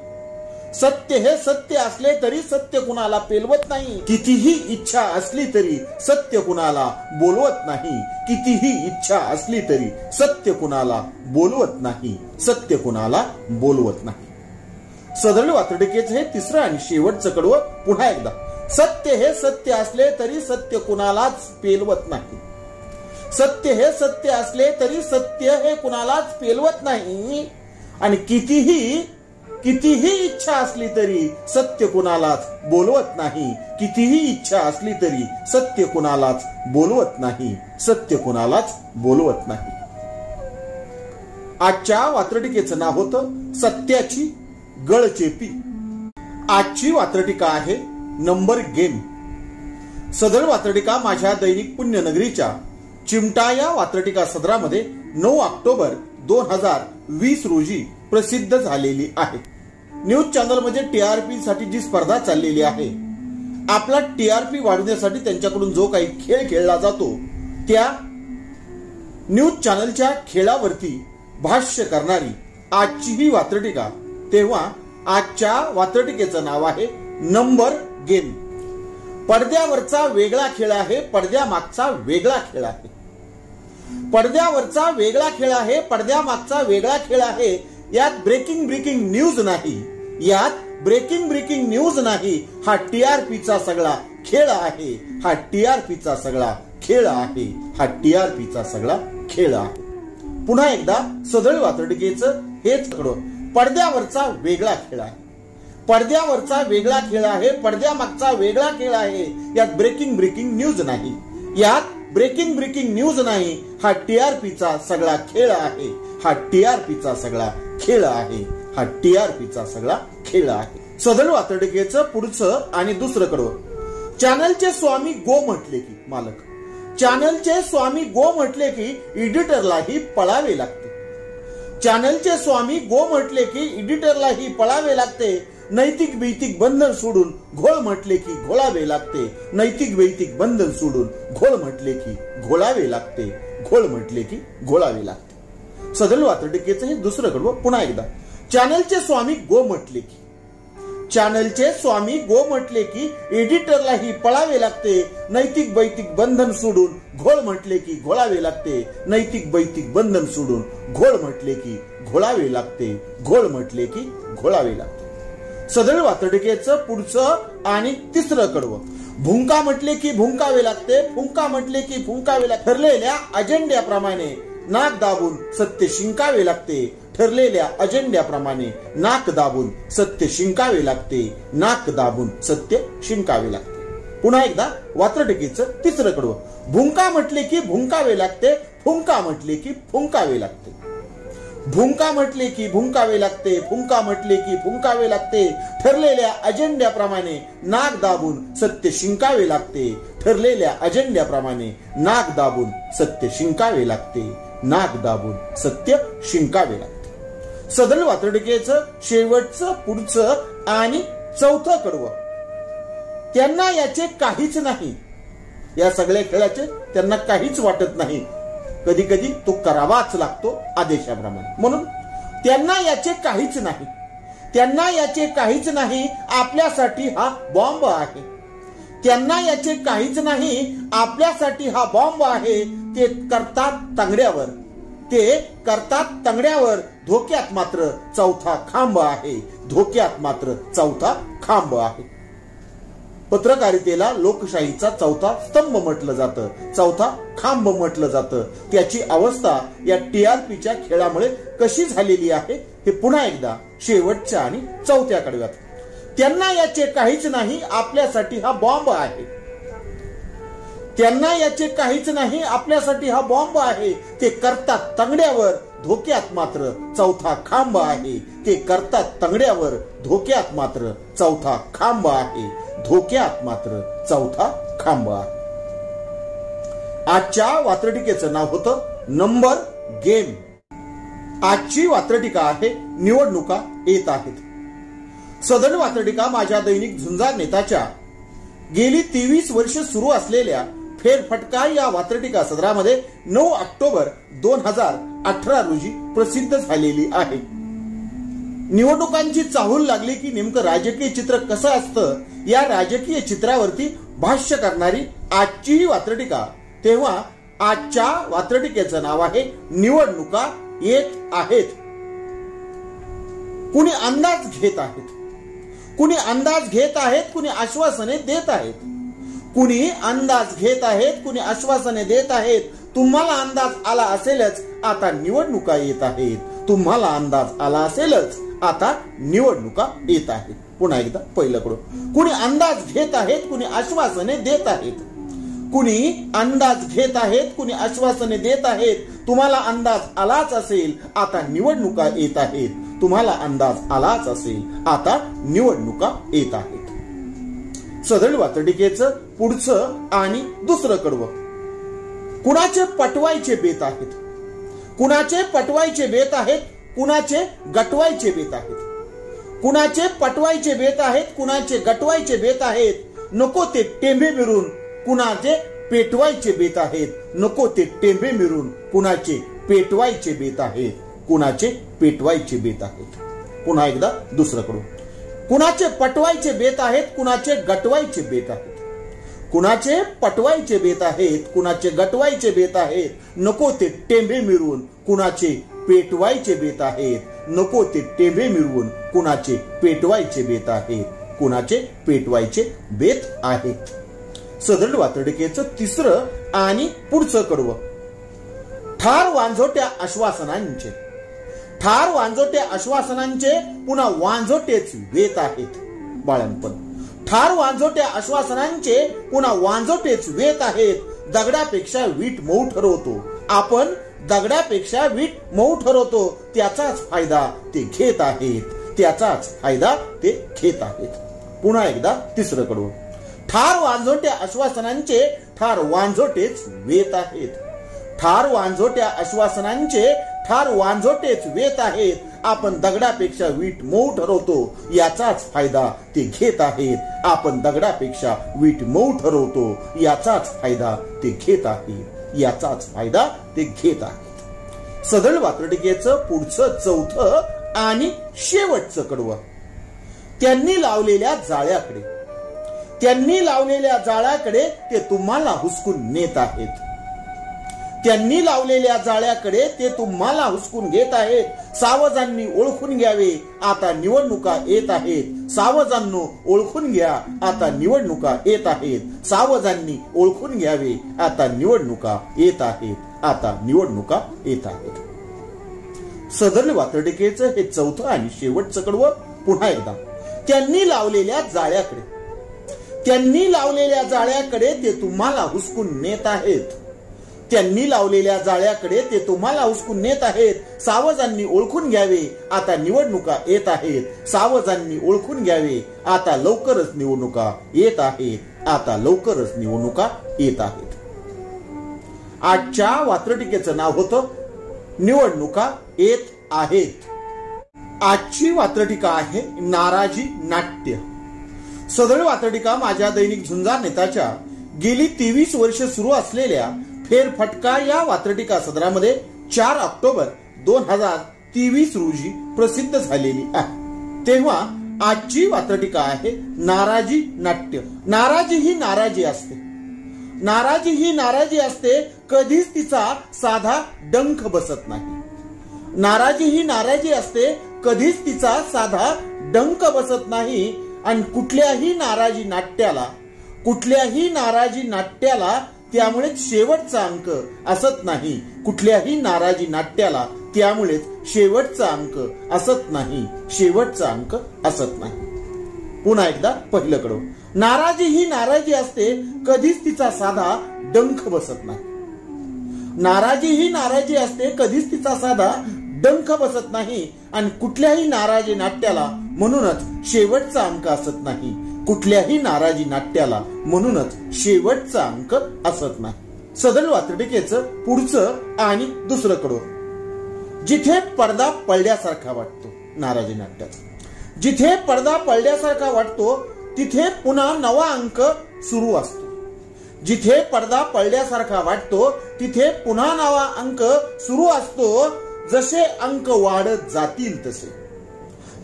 [SPEAKER 2] कितीही इच्छा असली तरी सत्य कुणाला बोलवत नाही. सदरील वात्रटिकेचं हे तिसरं आणि शेवटचं कडवं पुन्हा एकदा. सत्य हे सत्य असले तरी सत्य कुणालाच पेलवत नाही. सत्य हे सत्य असले तरी सत्य हे कुणालाच पेलवत नाही. आणि कितीही इच्छा असली तरी सत्य कुणालाच बोलवत नाही. कितीही इच्छा असली तरी सत्य कुणालाच बोलवत नाही. सत्य कुणालाच बोलवत नाही. आजच्या वात्रटिकेचं नाव होतं सत्याची गळचेपी. आजची वात्रटिका आहे नंबर गेम. सदर वात्रटिका माझ्या दैनिक पुण्यनगरीच्या चिमटा या वात्रटिका सदरामध्ये 9 ऑक्टोबर 2020 रोजी प्रसिद्ध झालेली आहे. न्यूज चॅनल मध्ये टीआरपी साठी जी स्पर्धा चाललेली आहे, आपला टीआरपी वाढवण्यासाठी त्यांच्याकडून जो काही खेळ खेळला जातो, त्या न्यूज चॅनलच्या खेळावरती भाष्य करणारी आजची ही वात्रटिका. तेव्हा आजच्या वात्रटिकेचं नाव आहे नंबर गेम. पडद्यावरचा वेगळा खेळ आहे, पडद्यामागचा वेगळा खेळ आहे. पडद्यावरचा वेगळा खेळ आहे, पडद्यामागचा वेगळा खेळ आहे. यात ब्रेकिंग न्यूज नाही, यात ब्रेकिंग न्यूज नाही. हा टीआरपीचा सगळा खेळ आहे. हा टीआरपीचा सगळा खेळ आहे. हा टीआरपीचा सगळा खेळ आहे. पुन्हा एकदा सदळ वात्रटिकेचं हेच पडद्यावरचा वेगळा खेळ आहे. पडद्यावरचा वेगळा खेळ आहे, पडद्यामागचा वेगळा खेळ आहे. यात ब्रेकिंग न्यूज नाही, यात ब्रेकिंग न्यूज नाही. हा टीआरपीचा सगळा खेळ आहे. हा टीआरपीचा सगळा खेळ आहे. हा टीआरपीचा सगळा खेळ आहे. सदळ वात्रटिकेचं पुढचं आणि दुसरं कडवं. चॅनलचे स्वामी गो म्हटले की मालक, चॅनलचे स्वामी गो म्हटले की एडिटरलाही पळावे लागते. चॅनलचे स्वामी गो म्हटले की एडिटरलाही पळावे लागते. नैतिक बैतिक बंधन सोडून घोळ म्हटले की घोळावे लागते. नैतिक बैतिक बंधन सोडून घोळ म्हटले की घोळावे लागते. घोळ म्हटले की घोळावे लागते. सदळ वात्रटिकेचं हे दुसरं कडवं. पुन्हा एकदा. चॅनलचे स्वामी गो म्हटले की, चॅनलचे स्वामी गो म्हटले की एडिटरलाही पळावे लागते. नैतिक बैतिक बंधन सोडून घोळ म्हटले की घोळावे लागते. नैतिक बैतिक बंधन सोडून घोळ म्हटले की घोळावे लागते. घोळ म्हटले की घोळावे लागते. सदळ वात्रटिकेचं पुढचं आणि तिसरं कडवं. भुंका म्हटले की भुंकावे लागते. फुंका म्हटले की फुंकावे लागते. ठरलेल्या अजेंड्याप्रमाणे नाक दाबून सत्य शिंकावे लागते. ठरलेल्या अजेंड्याप्रमाणे नाक दाबून सत्य शिंकावे लागते. नाक दाबून सत्य शिंकावे लागते. पुन्हा एकदा वात्रटिकेचं तिसरं कडवं. भुंका म्हटले की भुंकावे लागते. फुंका म्हटले की फुंकावे लागते. भुंका म्हटले की भुंकावे लागते. फुंका म्हटले की फुंकावे लागते. ठरलेल्या अजेंड्याप्रमाणे नाक दाबून सत्य शिंकावे लागते. ठरलेल्या अजेंड्याप्रमाणे नाक दाबून सत्य शिंकावे लागते. नाक दाबून सत्य शिंकावे लागते. सदळ वात्रटिकेचं शेवटचं पुढचं आणि चौथं कडवं. त्यांना याचे काहीच नाही. या सगळ्या खेळाचे त्यांना काहीच वाटत नाही. कधी कधी तो करावाच लागतो आदेशाप्रमाणे. म्हणून त्यांना याचे काहीच नाही. त्यांना याचे काहीच नाही. आपल्यासाठी हा बॉम्ब आहे. त्यांना याचे काहीच नाही. आपल्यासाठी हा बॉम्ब आहे. ते करतात तंगड्यावर. ते करतात तंगड्यावर. धोक्यात मात्र चौथा खांब आहे. धोक्यात मात्र चौथा खांब आहे. पत्रकारितेला लोकशाहीचा चौथा स्तंभ म्हटलं जातं. चौथा खांब म्हटलं जातं. त्याची अवस्था या टीआरपीच्या खेळामुळे कशी झालेली आहे हे पुन्हा एकदा शेवटच्या आणि चौथ्या कडव्यात. त्यांना याचे काहीच नाही. आपल्यासाठी हा बॉम्ब आहे. त्यांना याचे काहीच नाही. आपल्यासाठी हा बॉम्ब आहे. ते करतात तंगड्यावर. धोक्यात मात्र चौथा खांब आहे. ते करतात तंगड्यावर. धोक्यात मात्र चौथा खांब आहे. धोक्यात मात्र चौथा खांब आहे. आजच्या वात्रटिकेचं नाव होतं नंबर गेम. आजची वात्रटिका आहे निवडणुका येत आहेत. सदळ वात्रटिका माझ्या दैनिक झुंजार नेताच्या गेली 23 वर्ष सुरू असलेल्या फेरफटका या वात्रटिका सदरामध्ये 9 ऑक्टोबर 2018 रोजी प्रसिद्ध झालेली आहे. निवडणुकांची चाहूल लागली की नेमकं राजकीय चित्र कसं असतं, या राजकीय चित्रावरती भाष्य करणारी आजची ही वात्रटिका. तेव्हा आजच्या वात्रटिकेचं नाव आहे निवडणुका येत आहेत. कुणी अंदाज घेत आहेत. कुणी अंदाज घेत आहेत, कुणी आश्वासने देत आहेत. कुणी अंदाज घेत आहेत, कुणी आश्वासने देत आहेत. तुम्हाला अंदाज आला असेलच, आता निवडणुका येत आहेत. तुम्हाला अंदाज आला असेलच, आता निवडणुका येत आहेत. पुन्हा एकदा पहिल्याकडून. कुणी अंदाज घेत आहेत, कुणी आश्वासने देत आहेत. कुणी अंदाज घेत आहेत, कुणी आश्वासने देत आहेत. तुम्हाला अंदाज आलाच असेल, आता निवडणुका येत आहेत. तुम्हाला अंदाज आलाच असेल, आता निवडणुका येत आहेत. सदळ वातडिकेचं पुढचं आणि दुसरं कडवं. कुणाचे पटवायचे बेत आहेत, कुणाचे पटवायचे बेत आहेत, कुणाचे गटवायचे बेत आहेत. कुणाचे पटवायचे बेत आहेत, कुणाचे गटवायचे बेत आहेत. नको ते टेंबे मिरून कुणाचे पेटवायचे बेत आहेत. नको ते टेंबे मिरून कुणाचे पेटवायचे बेत आहेत. कुणाचे पेटवायचे बेत आहेत. पुन्हा एकदा दुसरं कडून. कुणाचे पटवायचे बेत आहेत, कुणाचे गटवायचे बेत आहेत. कुणाचे पटवायचे बेत आहेत, कुणाचे गटवायचे बेत आहेत. नको ते टेंबे मिरून कुणाचे पेटवायचे बेत आहेत. नको ते टेंबे मिरवून कुणाचे पेटवायचे बेत आहेत. कुणाचे पेटवायचे बेत आहेत. सदृढ वातडिकेचं तिसरं आणि पुढचं कडवं. ठार वांझोट्या आश्वासनांचे, ठार वांझोट्या आश्वासनांचे पुन्हा वांझोटेच वेत आहेत. बाळणपण. ठार वांझोट्या आश्वासनांचे पुन्हा वांझोटेच वेत आहेत. दगडापेक्षा वीट मऊ ठरवतो आपण, दगडापेक्षा वीट मऊ ठरवतो. त्याचाच फायदा ते घेत आहेत. त्याचाच फायदा ते घेत आहेत. पुन्हा एकदा तिसरं कडवं. ठार वांझोट्या आश्वासनांचे ठार वांझोटेच वेत आहेत. ठार वांझोट्या आश्वासनांचे ठार वांझोटेच वेत आहेत. आपण दगडापेक्षा वीट मऊ ठरवतो. याचाच फायदा ते घेत आहेत. आपण दगडापेक्षा वीट मऊ ठरवतो. याचाच फायदा ते घेत आहेत. याचाच फायदा ते घेत आहेत. सदळ वातडिकेचं पुढचं चौथं आणि शेवटचं कडवं. त्यांनी लावलेल्या जाळ्याकडे, त्यांनी लावलेल्या जाळ्याकडे ते तुम्हाला हुसकून नेत आहेत. त्यांनी लावलेल्या जाळ्याकडे ते तुम्हाला हुसकून घेत आहेत. सावजांनी ओळखून घ्यावे, आता निवडणुका येत आहेत. सावजांनो ओळखून घ्या, आता निवडणुका येत आहेत. सावजांनी ओळखून घ्यावे, आता निवडणुका येत आहेत. आता निवडणुका येत आहेत. सदर वातडिकेचं हे चौथं आणि शेवटचं कडवं. पुन्हा एकदा. त्यांनी लावलेल्या जाळ्याकडे, त्यांनी लावलेल्या जाळ्याकडे ते तुम्हाला हुसकून नेत आहेत. त्यांनी लावलेल्या जाळ्याकडे ते तुम्हाला हुसकून नेत आहेत. सावजांनी ओळखून घ्यावे, आता निवडणुका येत आहेत. सावजांनी ओळखून घ्यावे, आता लवकरच निवडणुका येत आहेत. आता लवकरच निवडणुका येत आहेत. आजच्या वात्रटिकेचं नाव होतं निवडणुका येत आहेत. आजची वात्रटिका आहे नाराजी नाट्य. सदळ वात्रटिका माझ्या दैनिक झुंजार नेताच्या गेली 23 वर्ष सुरू असलेल्या फेरफटका या वात्रटिका सदरामध्ये 4 ऑक्टोबर 2023 रोजी प्रसिद्ध झालेली आहे. तेव्हा आजची वात्रटिका आहे नाराजी नाट्य. नाराजी ही नाराजी असते, नाराजी ही नाराजी असते. कधीच तिचा साधा डंख बसत नाही. नाराजी ही नाराजी असते, कधीच तिचा साधा डंक बसत नाही. आणि कुठल्याही नाराजी नाट्याला, कुठल्याही नाराजी नाट्याला त्यामुळेच शेवटचा अंक असत नाही. कुठल्याही नाराजी नाट्याला त्यामुळेच शेवटचा अंक असत नाही. शेवटचा अंक असत नाही. पुन्हा एकदा पहिलं कडवं. नाराजी ही नाराजी असते, कधीच तिचा साधा डंख बसत नाही. नाराजी ही नाराजी असते, कधीच तिचा साधा डंख बसत नाही. आणि कुठल्याही नाराजी नाट्याला म्हणूनच शेवटचा अंक असत नाही. कुठल्याही नाराजी नाट्याला म्हणूनच शेवटचा अंक असत नाही. सदळ वात्रटिकेचं पुढचं आणि दुसरं कडवं. जिथे पडदा पडल्यासारखा वाटतो नाराजी नाट्यात, जिथे पडदा पडल्यासारखा वाटतो तिथे पुन्हा नवा अंक सुरू असतो. जिथे पडदा पडल्यासारखा वाटतो तिथे पुन्हा नवा अंक सुरू असतो. जसे अंक वाढत जातील तसे,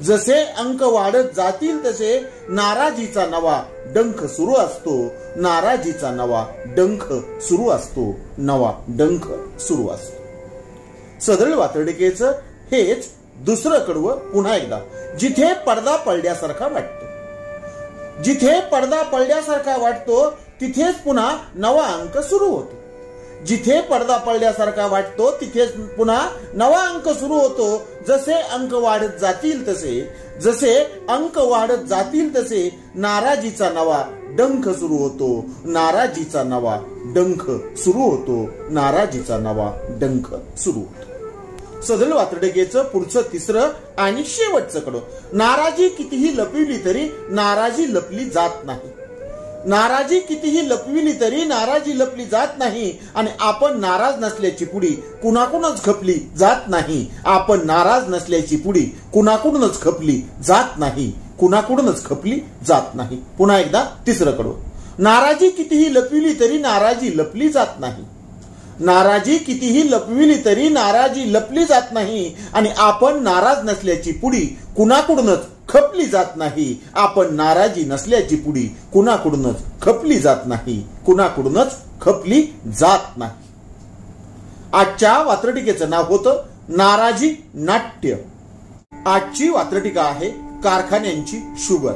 [SPEAKER 2] जसे अंक वाढत जातील तसे नाराजीचा नवा डंख सुरू असतो. नाराजीचा नवा डंख सुरू असतो. नवा डंख सुरू असतो. सदळ वात्रटिकेचं हेच दुसरं कडवं. पुन्हा एकदा. जिथे पडदा पडल्यासारखा वाटतो, जिथे पडदा पडल्यासारखा वाटतो तिथेच पुन्हा नवा अंक सुरू होतो. जिथे पडदा पडल्यासारखा वाटतो तिथेच पुन्हा नवा अंक सुरू होतो. जसे अंक वाढत जातील तसे नाराजीचा नवा डंख सुरू होतो. नाराजीचा नवा डंख सुरू होतो. सदल वात्रटिकेचं पुढचं तिसरं आणि शेवटचं कडं. नाराजी कितीही लपविली तरी नाराजी लपली जात नाही. नाराजी कितीही लपविली तरी नाराजी लपली जात नाही. आणि आपण नाराज नसल्याची पुडी कुणाकडूनच खपली जात नाही. आपण नाराज नसल्याची पुडी कुणाकडूनच खपली जात नाही. पुन्हा एकदा तिसरं कडं. नाराजी कितीही लपविली तरी नाराजी लपली जात नाही. नाराजी कितीही लपविली तरी नाराजी लपली जात नाही. आणि आपण नाराज नसल्याची पुडी कुणाकडूनच खपली जात नाही. आपण नाराजी नसल्याची पुडी कुणाकडूनच खपली जात नाही. आजच्या वात्रटिकेचं नाव होतं नाराजी नाट्य. आजची वात्रटिका आहे कारखान्यांची शुगर.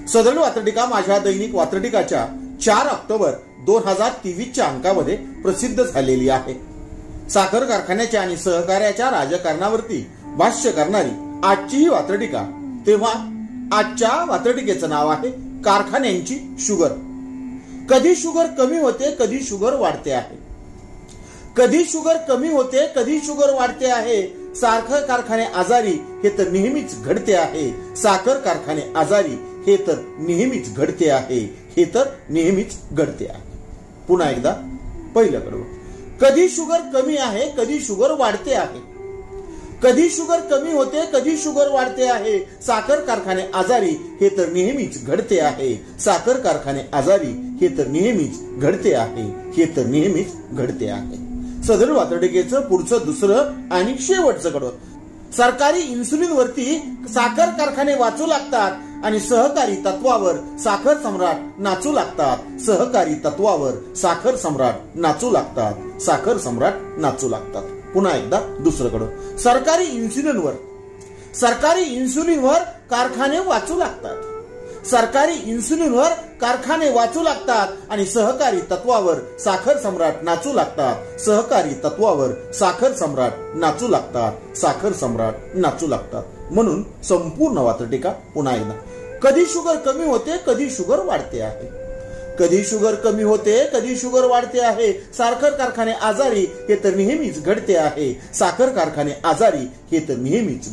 [SPEAKER 2] सदर वात्रटिका माझ्या दैनिक वात्रटिकाच्या 4 ऑक्टोबर 2023 अंकामध्ये प्रसिद्ध झालेली आहे. साखर कारखान्याच्या आणि सहकार्याच्या राजकारणावरती भाष्य करणारी आजची ही वात्रटिका. तेव्हा आजच्या वात्रटिकेचं नाव आहे कारखान्यांची शुगर. कधी शुगर कमी होते, कधी शुगर वाढते आहे. कधी शुगर कमी होते, कधी शुगर वाढते आहे. साखर कारखाने आजारी हे तर नेहमीच घडते आहे. साखर कारखाने आजारी हे तर नेहमीच घडते आहे. पुन्हा एकदा पहिलं कडवं. कधी शुगर कमी आहे, कधी शुगर वाढते आहे. कधी शुगर कमी होते, कधी शुगर वाढते आहे. साखर कारखाने आजारी हे तर नेहमीच घडते आहे. साखर कारखाने आजारी हे तर नेहमीच घडते आहे. सदर वात्रटिकेचं पुढचं दुसरं आणि शेवटचं कडवं. सरकारी इन्सुलिन वरती साखर कारखाने वाचू लागतात आणि सहकारी तत्वावर साखर सम्राट नाचू लागतात. सहकारी तत्वावर साखर सम्राट नाचू लागतात. पुन्हा एकदा दुसरं कडं. सरकारी इन्सुलिनवर कारखाने वाचू लागतात. सरकारी इन्सुलिनवर कारखाने वाचू लागतात आणि सहकारी तत्वावर साखर सम्राट नाचू लागतात. सहकारी तत्वावर साखर सम्राट नाचू लागतात. म्हणून संपूर्ण वात्रटिका पुन्हा एकदा. कधी शुगर कमी होते, कधी शुगर वाढते आहे. कधी शुगर कमी होते, कधी शुगर वाढते आहे. साखर कारखाने आजारी हे तर नेहमीच घडते आहे. साखर कारखाने आजारी हे तर नेहमीच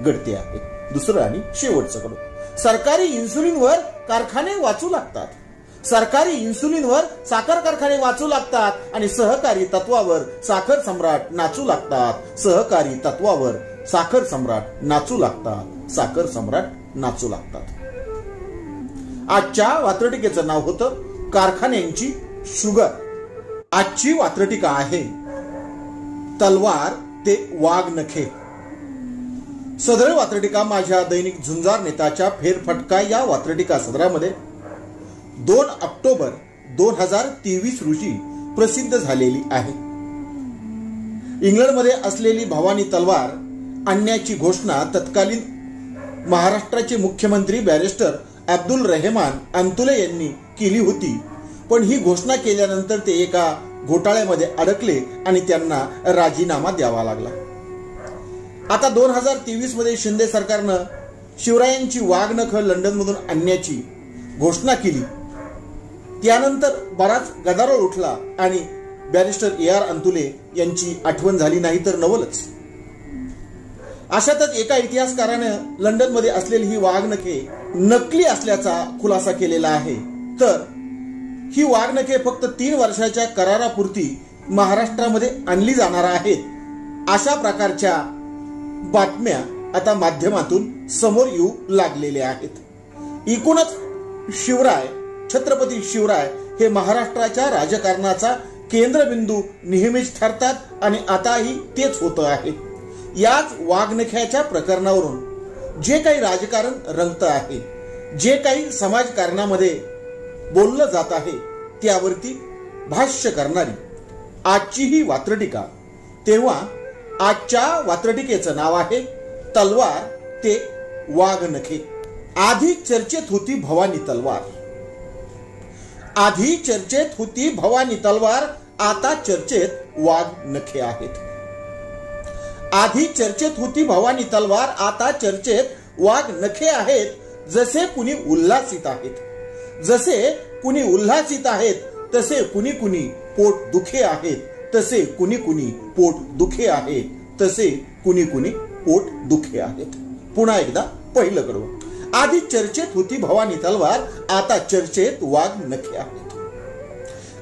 [SPEAKER 2] घडते आहे. दुसरं आणि शेवटचं कडं. सरकारी इन्सुलिनवर कारखाने वाचू लागतात. सरकारी इन्सुलिनवर साखर कारखाने वाचू लागतात आणि सहकारी तत्वावर साखर सम्राट नाचू लागतात. सहकारी तत्वावर साखर सम्राट नाचू लागतात. आजच्या वात्रटिकेचं नाव होतं कारखान्यांची शुगर. आजची वात्रटिका आहे तलवार ते वाघनखे. सदर वात्रटिका माझ्या दैनिक झुंजार नेताच्या फेरफटका या वात्रटिका सदरामध्ये 2 ऑक्टोबर 2023 रोजी प्रसिद्ध झालेली आहे. इंग्लंडमध्ये असलेली भवानी तलवार आणण्याची घोषणा तत्कालीन महाराष्ट्राचे मुख्यमंत्री बॅरिस्टर अब्दुल रहमान अंतुले यांनी केली होती. पण ही घोषणा केल्यानंतर ते एका घोटाळ्यामध्ये अडकले आणि त्यांना राजीनामा द्यावा लागला. आता 2023 मध्ये शिंदे सरकारनं शिवरायांची वाघनख लंडनमधून आणण्याची घोषणा केली. त्यानंतर बराच गदारोळ उठला आणि बॅरिस्टर AR अंतुले यांची आठवण झाली नाही तर नवलच. अशातच एका इतिहासकारानं लंडनमध्ये असलेली ही वाघनखे नकली असल्याचा खुलासा केलेला आहे. तर ही वाघनखे फक्त 3 वर्षाच्या करारापुरती महाराष्ट्रामध्ये आणली जाणार आहेत अशा प्रकारच्या बातम्या आता माध्यमातून समोर येऊ लागलेल्या आहेत. एकूणच छत्रपती शिवराय हे महाराष्ट्राच्या राजकारणाचा केंद्रबिंदू नेहमीच ठरतात आणि आताही तेच होत आहे. याच वाघनख्याच्या प्रकरणावरून जे काही राजकारण रंगत आहे, जे काही समाजकारणामध्ये बोललं जात आहे, त्यावरती भाष्य करणारी आजची ही वात्रटिका. तेव्हा आजच्या वात्रटिकेचं नाव आहे तलवार ते वाघनखे. आधी चर्चेत होती भवानी तलवार, आधी चर्चेत होती भवानी तलवार, आता चर्चेत वाघ नखे आहेत. आधी चर्चेत होती भवानी तलवार, आता चर्चेत वाघ नखे आहेत. जसे कुणी उल्हासित आहेत, जसे कुणी उल्हासित आहेत, तसे कुणी कुणी पोट दुखे आहेत, तसे कुणी कुणी पोट दुखे आहेत, तसे कुणी कुणी पोट दुखे आहेत. पुन्हा एकदा पहिलं कडवं. आधी चर्चेत होती भवानी तलवार, आता चर्चेत वाघ नखे आहेत.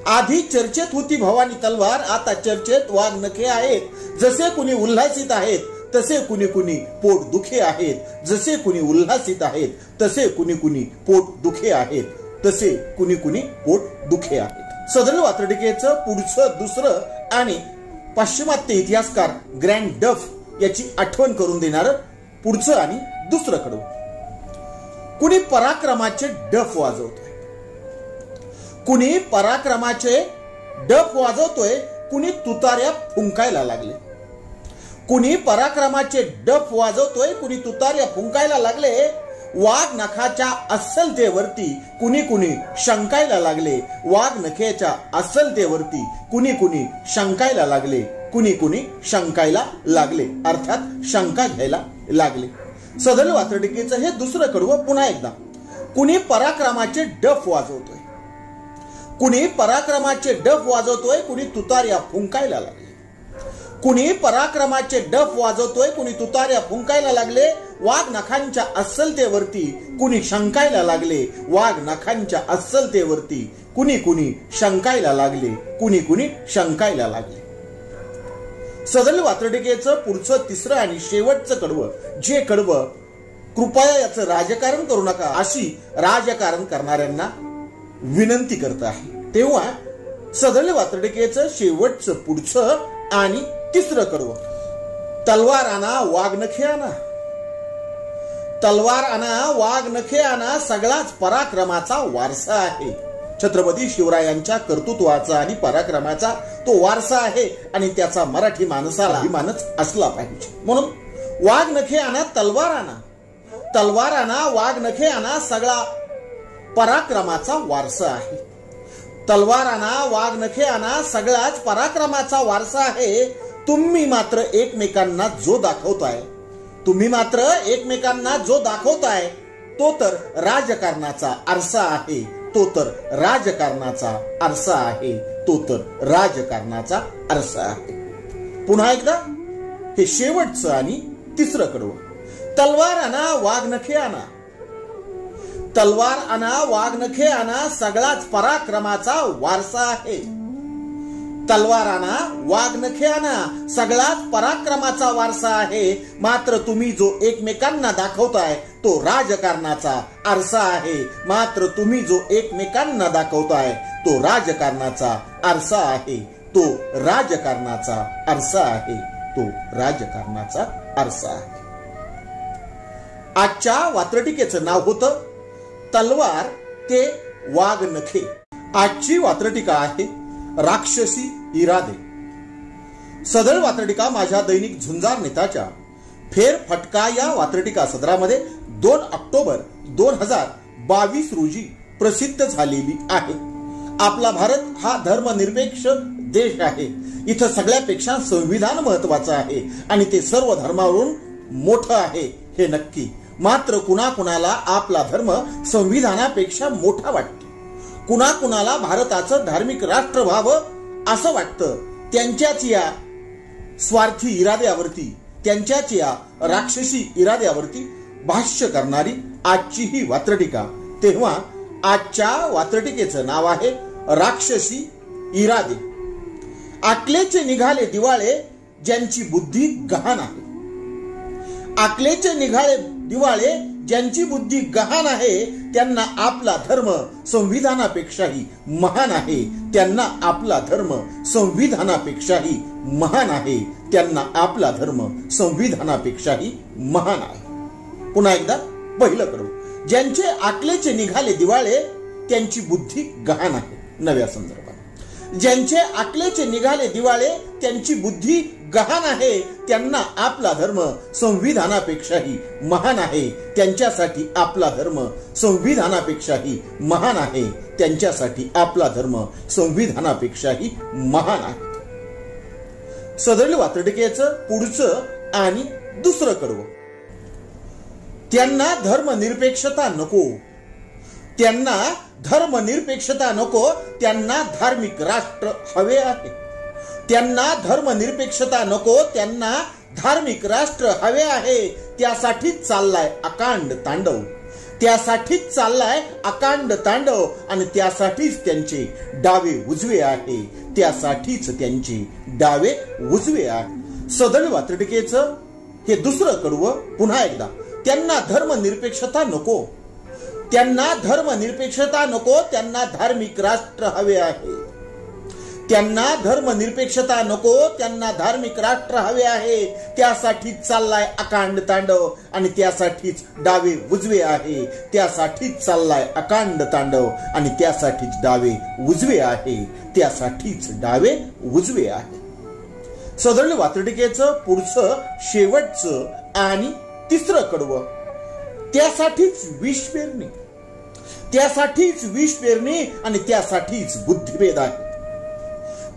[SPEAKER 2] आधी चर्चेत होती भवानी तलवार, आता चर्चेत वाघ नखे आहेत. जसे कुणी उल्हासित आहेत, तसे कुणी कुणी पोट दुखे आहेत. जसे कुणी उल्हासित आहेत, तसे कुणी कुणी पोट दुखे आहेत, तसे कुणी कुणी पोट दुखे आहेत. सदरील वात्रटिकेचं पुढचं दुसरं आणि पाश्चिमात्य इतिहासकार ग्रँड डफ याची आठवण करून देणार पुढचं आणि दुसरं कडवं. कुणी पराक्रमाचे डफ वाजवतोय, कुणी पराक्रमाचे डफ वाजवतोय, कुणी तुतार्या फुंकायला लागले. कुणी पराक्रमाचे डफ वाजवतोय, कुणी तुतार्या फुंकायला लागले. वाघ नखाच्या अस्सलतेवरती कुणी कुणी शंकायला लागले. वाघ नखेच्या अस्सलतेवरती कुणी कुणी शंकायला लागले. कुणी कुणी शंकायला लागले अर्थात शंका घ्यायला लागले. सदरील वात्रटिकेचं हे दुसरं कडवं पुन्हा एकदा. कुणी पराक्रमाचे डफ वाजवतोय, कुणी पराक्रमाचे डफ वाजवतोय, कुणी तुतार्या फुंकायला लागले. कुणी पराक्रमाचे डफ वाजवतोय, कुणी तुतार्या फुंकायला लागले. वाघ नखांच्या अस्सलतेवरती कुणी शंकायला लागले. वाघ नखांच्या अस्सलतेवरती कुणी कुणी शंकायला लागले. कुणी कुणी शंकायला लागले. सदरील वात्रटिकेचं पुढचं तिसरं आणि शेवटचं कडवं, जे कडवं कृपया याचं राजकारण करू नका अशी राजकारण करणाऱ्यांना विनंती करत आहे. तेव्हा सदरील वात्रटिकेचं शेवटचं पुढचं आणि तिसरं कडवं. तलवार आणा वाघ नखे आणा, तलवार आणा वाघ नखे आणा, सगळाच पराक्रमाचा वारसा आहे. छत्रपती शिवरायांच्या कर्तृत्वाचा आणि पराक्रमाचा तो वारसा आहे आणि त्याचा मराठी माणसाला अभिमानच असला पाहिजे. म्हणून वाघ नखे आणा, तलवार आणा, तलवार आणा वाघ नखे आणा, सगळा पराक्रमाचा वारसा आहे. तलवार आणा वाघ नखे आणा, सगळाच पराक्रमाचा वारसा आहे. तुम्ही मात्र एकमेकांना जो दाखवताय, तुम्ही मात्र एकमेकांना जो दाखवताय तो तर राजकारणाचा आरसा आहे. तो तर राजकारणाचा आरसा आहे. तो तर राजकारणाचा आरसा आहे. पुन्हा एकदा हे शेवटचं आणि तिसरं कडवं. तलवार आणा वाघ नखे आणा, तलवार आणा वाघ नखे आणा, सगळाच पराक्रमाचा वारसा आहे. तलवार आणा वाघ नखे आणा, सगळाच पराक्रमाचा वारसा आहे. मात्र तुम्ही जो एकमेकांना दाखवताय तो राजकारणाचा आरसा आहे. मात्र तुम्ही जो एकमेकांना दाखवताय तो राजकारणाचा आरसा आहे. तो राजकारणाचा आरसा आहे. तो राजकारणाचा आरसा आहे. आजच्या वात्रटिकेचं नाव होतं तलवार ते वाघ नखे. आजची वात्रटिका आहे राक्षसी इरादे. सदर वात्रटिका माझ्या दैनिक झुंजार नेताच्या फेर फटका या वात्रटिका सदरामध्ये 2 ऑक्टोबर 2022 रोजी प्रसिद्ध झालेली आहे. आपला भारत हा धर्मनिरपेक्ष देश आहे. इथं सगळ्यापेक्षा संविधान महत्वाचं आहे आणि ते सर्व धर्मावरून मोठं आहे हे नक्की. मात्र कुणाकुणाला आपला धर्म संविधानापेक्षा मोठा वाटतो. कुणाकुणाला भारताचं धार्मिक राष्ट्र व्हावं असं वाटतं. त्यांच्याच या स्वार्थी इराद्यावरती, त्यांच्याच या राक्षसी इराद्यावरती भाष्य करणारी आजची ही वात्रटिका. तेव्हा आजच्या वात्रटिकेचं नाव आहे राक्षसी इरादे. आकलेचे निघाले दिवाळे ज्यांची बुद्धी गहाण आहे. आकलेचे निघाले दिवाळे ज्यांची बुद्धी गहाण आहे त्यांना आपला धर्म संविधानापेक्षाही महान आहे. त्यांना आपला धर्म संविधानापेक्षाही महान आहे. त्यांना आपला धर्म संविधानापेक्षाही महान आहे. पुन्हा एकदा पहिलं करू. ज्यांचे आकलेचे निघाले दिवाळे त्यांची बुद्धी गहाण आहे. नव्या संदर्भात ज्यांचे आकलेचे निघाले दिवाळे त्यांची बुद्धी गहाण आहे त्यांना आपला धर्म संविधानापेक्षाही महान आहे. त्यांच्यासाठी आपला धर्म संविधानापेक्षाही महान आहे. त्यांच्यासाठी आपला धर्म संविधानापेक्षाही महान आहे. सदरील वात्रटिकेचं पुढचं आणि दुसरं कडवं. त्यांना धर्मनिरपेक्षता नको. त्यांना धर्मनिरपेक्षता नको. त्यांना धार्मिक राष्ट्र हवे आहे. त्यांना धर्मनिरपेक्षता नको. त्यांना धार्मिक राष्ट्र हवे आहे. त्यासाठीच चाललाय अकांड तांडव. त्यासाठीच चाललाय अकांड तांडव. आणि त्यासाठीच त्यांचे डावे उजवे आहे. त्यासाठीच त्यांचे डावे उजवे आहे. सदरील वात्रटिकेचं हे दुसरं कडवं पुन्हा एकदा. त्यांना धर्मनिरपेक्षता नको. त्यांना धर्मनिरपेक्षता नको. त्यांना धार्मिक राष्ट्र हवे आहे. त्यांना धर्मनिरपेक्षता नको. त्यांना धार्मिक राष्ट्र हवे आहे. त्यासाठीच चाललाय अकांड तांडव. आणि त्यासाठीच डावे उजवे आहे. त्यासाठीच चाललाय अकांड तांडव. आणि त्यासाठीच डावे उजवे आहे. त्यासाठीच डावे उजवे आहे. सदरील वात्रटिकेचं पुढचं शेवटचं आणि तिसरं कडवं. त्यासाठीच विष पेरणी. त्यासाठीच विष पेरणी. आणि त्यासाठीच बुद्धिभेद आहे.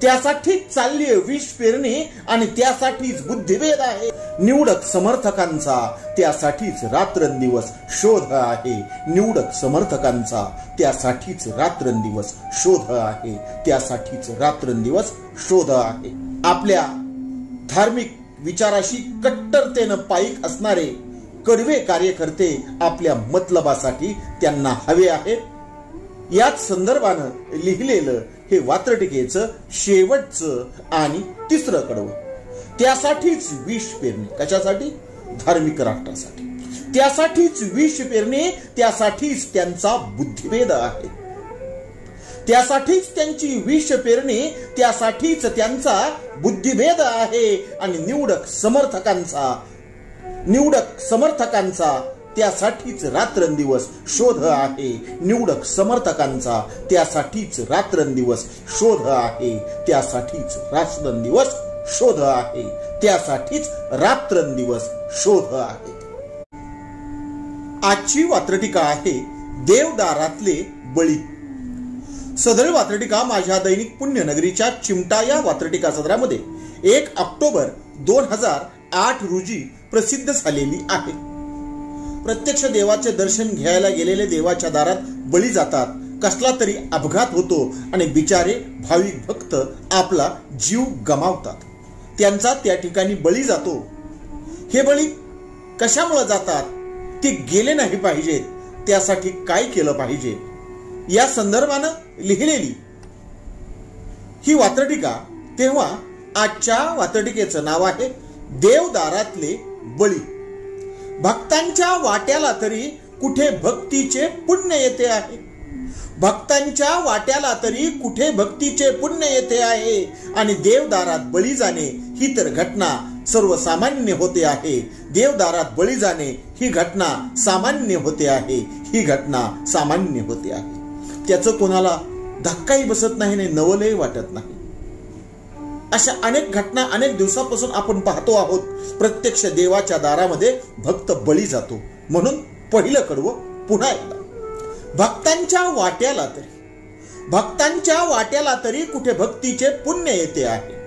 [SPEAKER 2] त्यासाठीच चालली विष पेरणी. आणि त्यासाठीच बुद्धिभेद आहे. निवडक समर्थकांचा त्यासाठीच रात्रंदिवस शोध आहे. निवडक समर्थकांचा त्यासाठीच रात्रंदिवस शोध आहे. त्यासाठीच रात्रंदिवस शोध आहे. आपल्या धार्मिक विचाराशी कट्टरतेनं पाईक असणारे कडवे कार्यकर्ते आपल्या मतलबासाठी त्यांना हवे आहेत. याच संदर्भानं लिहिलेलं हे वात्रटिकेचं शेवटचं आणि तिसरं कडवं. त्यासाठीच विष पेरणी. कशासाठी? धार्मिक राष्ट्रासाठी. त्यासाठीच विष पेरणी. त्यासाठीच त्यांचा बुद्धिभेद आहे. त्यासाठीच त्यांची विष पेरणी. त्यासाठीच त्यांचा बुद्धिभेद आहे. आणि निवडक समर्थकांचा त्यासाठीच रात्रंदिवस शोध आहे. निवडक समर्थकांचा त्यासाठीच रात्रंदिवस शोध आहे. त्यासाठीच रात्रंदिवस शोध आहे. त्यासाठीच रात्रंदिवस शोध आहे. आजची वात्रटिका आहे देवदारातले बळी. सदरील वात्रटिका माझ्या दैनिक पुण्यनगरीच्या चिमटा या वात्रटिका सदरामध्ये 1 ऑक्टोबर 2008 रोजी प्रसिद्ध झालेली आहे. प्रत्यक्ष देवाचे दर्शन घ्यायला गेलेले देवाच्या दारात बळी जातात. कसला तरी अपघात होतो आणि बिचारे भाविक भक्त आपला जीव गमावतात. त्यांचा त्या ठिकाणी बळी जातो. हे बळी कशामुळे जातात? ते गेले नाही पाहिजेत. त्यासाठी काय केलं पाहिजे या संदर्भानं लिहिलेली ही वात्रटिका. तेव्हा आजच्या वात्रटिकेचं नाव आहे देवदारातले बळी. भक्तांच्या वाट्याला तरी कुठे भक्तीचे पुण्य येते आहे. भक्तांच्या वाट्याला तरी कुठे भक्तीचे पुण्य येते आहे. आणि देवदारात बळी जाणे ही तर घटना सर्वसामान्य होते आहे. देवदारात बळी जाणे ही घटना सामान्य होते आहे. ही घटना सामान्य होते आहे. त्याचं कोणाला धक्काही बसत नाही, नवलही वाटत नाही. अशा अनेक घटना अनेक दिवसापासून आपण पाहतो आहोत. प्रत्यक्ष देवाच्या दारामध्ये भक्त बळी जातो. म्हणून पहिलं कडवं पुन्हा एकदा. भक्तांच्या वाट्याला तरी कुठे भक्तीचे पुण्य येते आहे.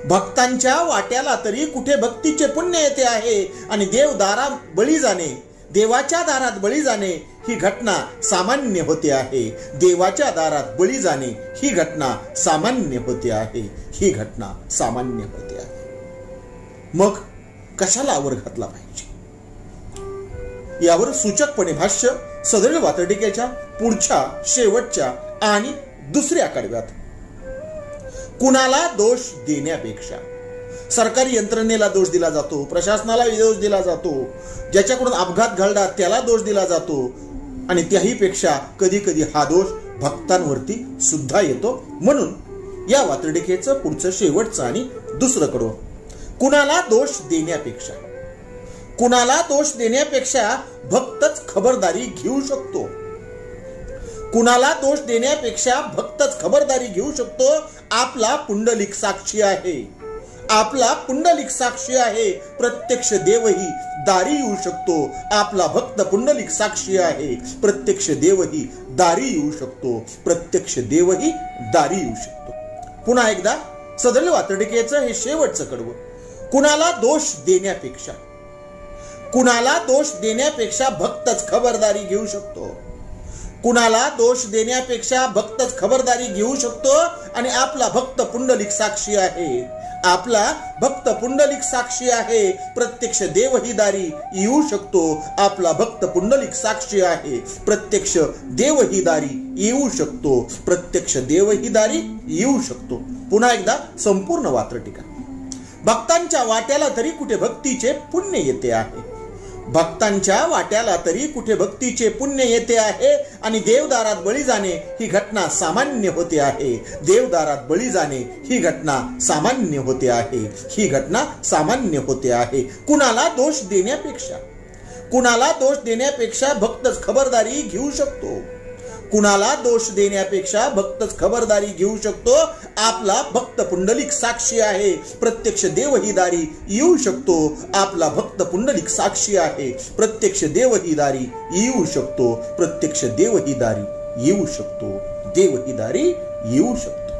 [SPEAKER 2] भक्तांच्या वाट्याला तरी कुठे भक्तीचे पुण्य येते आहे. आणि देवाच्या दारात बळी जाणे ही घटना सामान्य होते आहे. देवाच्या दारात बळी जाणे ही घटना सामान्य होते आहे. ही घटना सामान्य होते आहे. मग कशाला आवर घातला पाहिजे यावर सूचकपणे भाष्य सदरील वात्रटिकेच्या पुढच्या शेवटच्या आणि दुसऱ्या कडव्यात. कुणाला दोष देण्यापेक्षा सरकारी यंत्रणेला दोष दिला जातो, प्रशासनाला दोष दिला जातो, ज्याच्याकडून अपघात घडला त्याला दोष दिला जातो. आणि त्याही पेक्षा कधी कधी हा दोष भक्तांवरती सुद्धा येतो. म्हणून या वात्रटिकेचं पुढचं शेवटचं आणि दुसरं कडवं. कुणाला दोष देण्यापेक्षा भक्तच खबरदारी घेऊ शकतो. कुणाला दोष देण्यापेक्षा भक्तच खबरदारी घेऊ शकतो. आपला पुंडलिक साक्षी आहे. आपला पुंडलिक साक्षी आहे, प्रत्यक्ष देवही दारी येऊ शकतो. आपला भक्त पुंडलिक साक्षी आहे, प्रत्यक्ष देवही दारी येऊ शकतो. प्रत्यक्ष देवही दारी येऊ शकतो. पुन्हा एकदा सदळ वातडिकेचं हे शेवटचं कडवं. कुणाला दोष देण्यापेक्षा भक्तच खबरदारी घेऊ शकतो. कुणाला दोष देण्यापेक्षा भक्तच खबरदारी घेऊ शकतो. आणि आपला भक्त पुंडलिक साक्षी आहे, आपला भक्त पुंडलिक साक्षी आहे, प्रत्यक्ष देवही दारी येऊ शकतो. आपला भक्त पुंडलिक साक्षी आहे, प्रत्यक्ष देवही दारी येऊ शकतो. प्रत्यक्ष देवही दारी येऊ शकतो. पुन्हा एकदा संपूर्ण वात्रटिका. भक्तांच्या वाट्याला तरी कुठे भक्तीचे पुण्य येते आहे. भक्तांच्या वाट्याला तरी कुठे भक्तीचे पुण्य येते आहे. आणि देवदारात बळी जाणे ही घटना सामान्य होते आहे. देवदारात बळी जाणे ही घटना सामान्य होते आहे. ही घटना सामान्य होते आहे. कुणाला दोष देण्यापेक्षा भक्तच खबरदारी घेऊ शकतो. कुणाला दोष देण्यापेक्षा भक्तच खबरदारी घेऊ शकतो. आपला भक्त पुंडलिक साक्षी आहे, प्रत्यक्ष देवही दारी येऊ शकतो. आपला भक्त पुंडलिक साक्षी आहे, प्रत्यक्ष देवही दारी येऊ शकतो. प्रत्यक्ष देवही दारी येऊ शकतो. देवही दारी येऊ शकतो.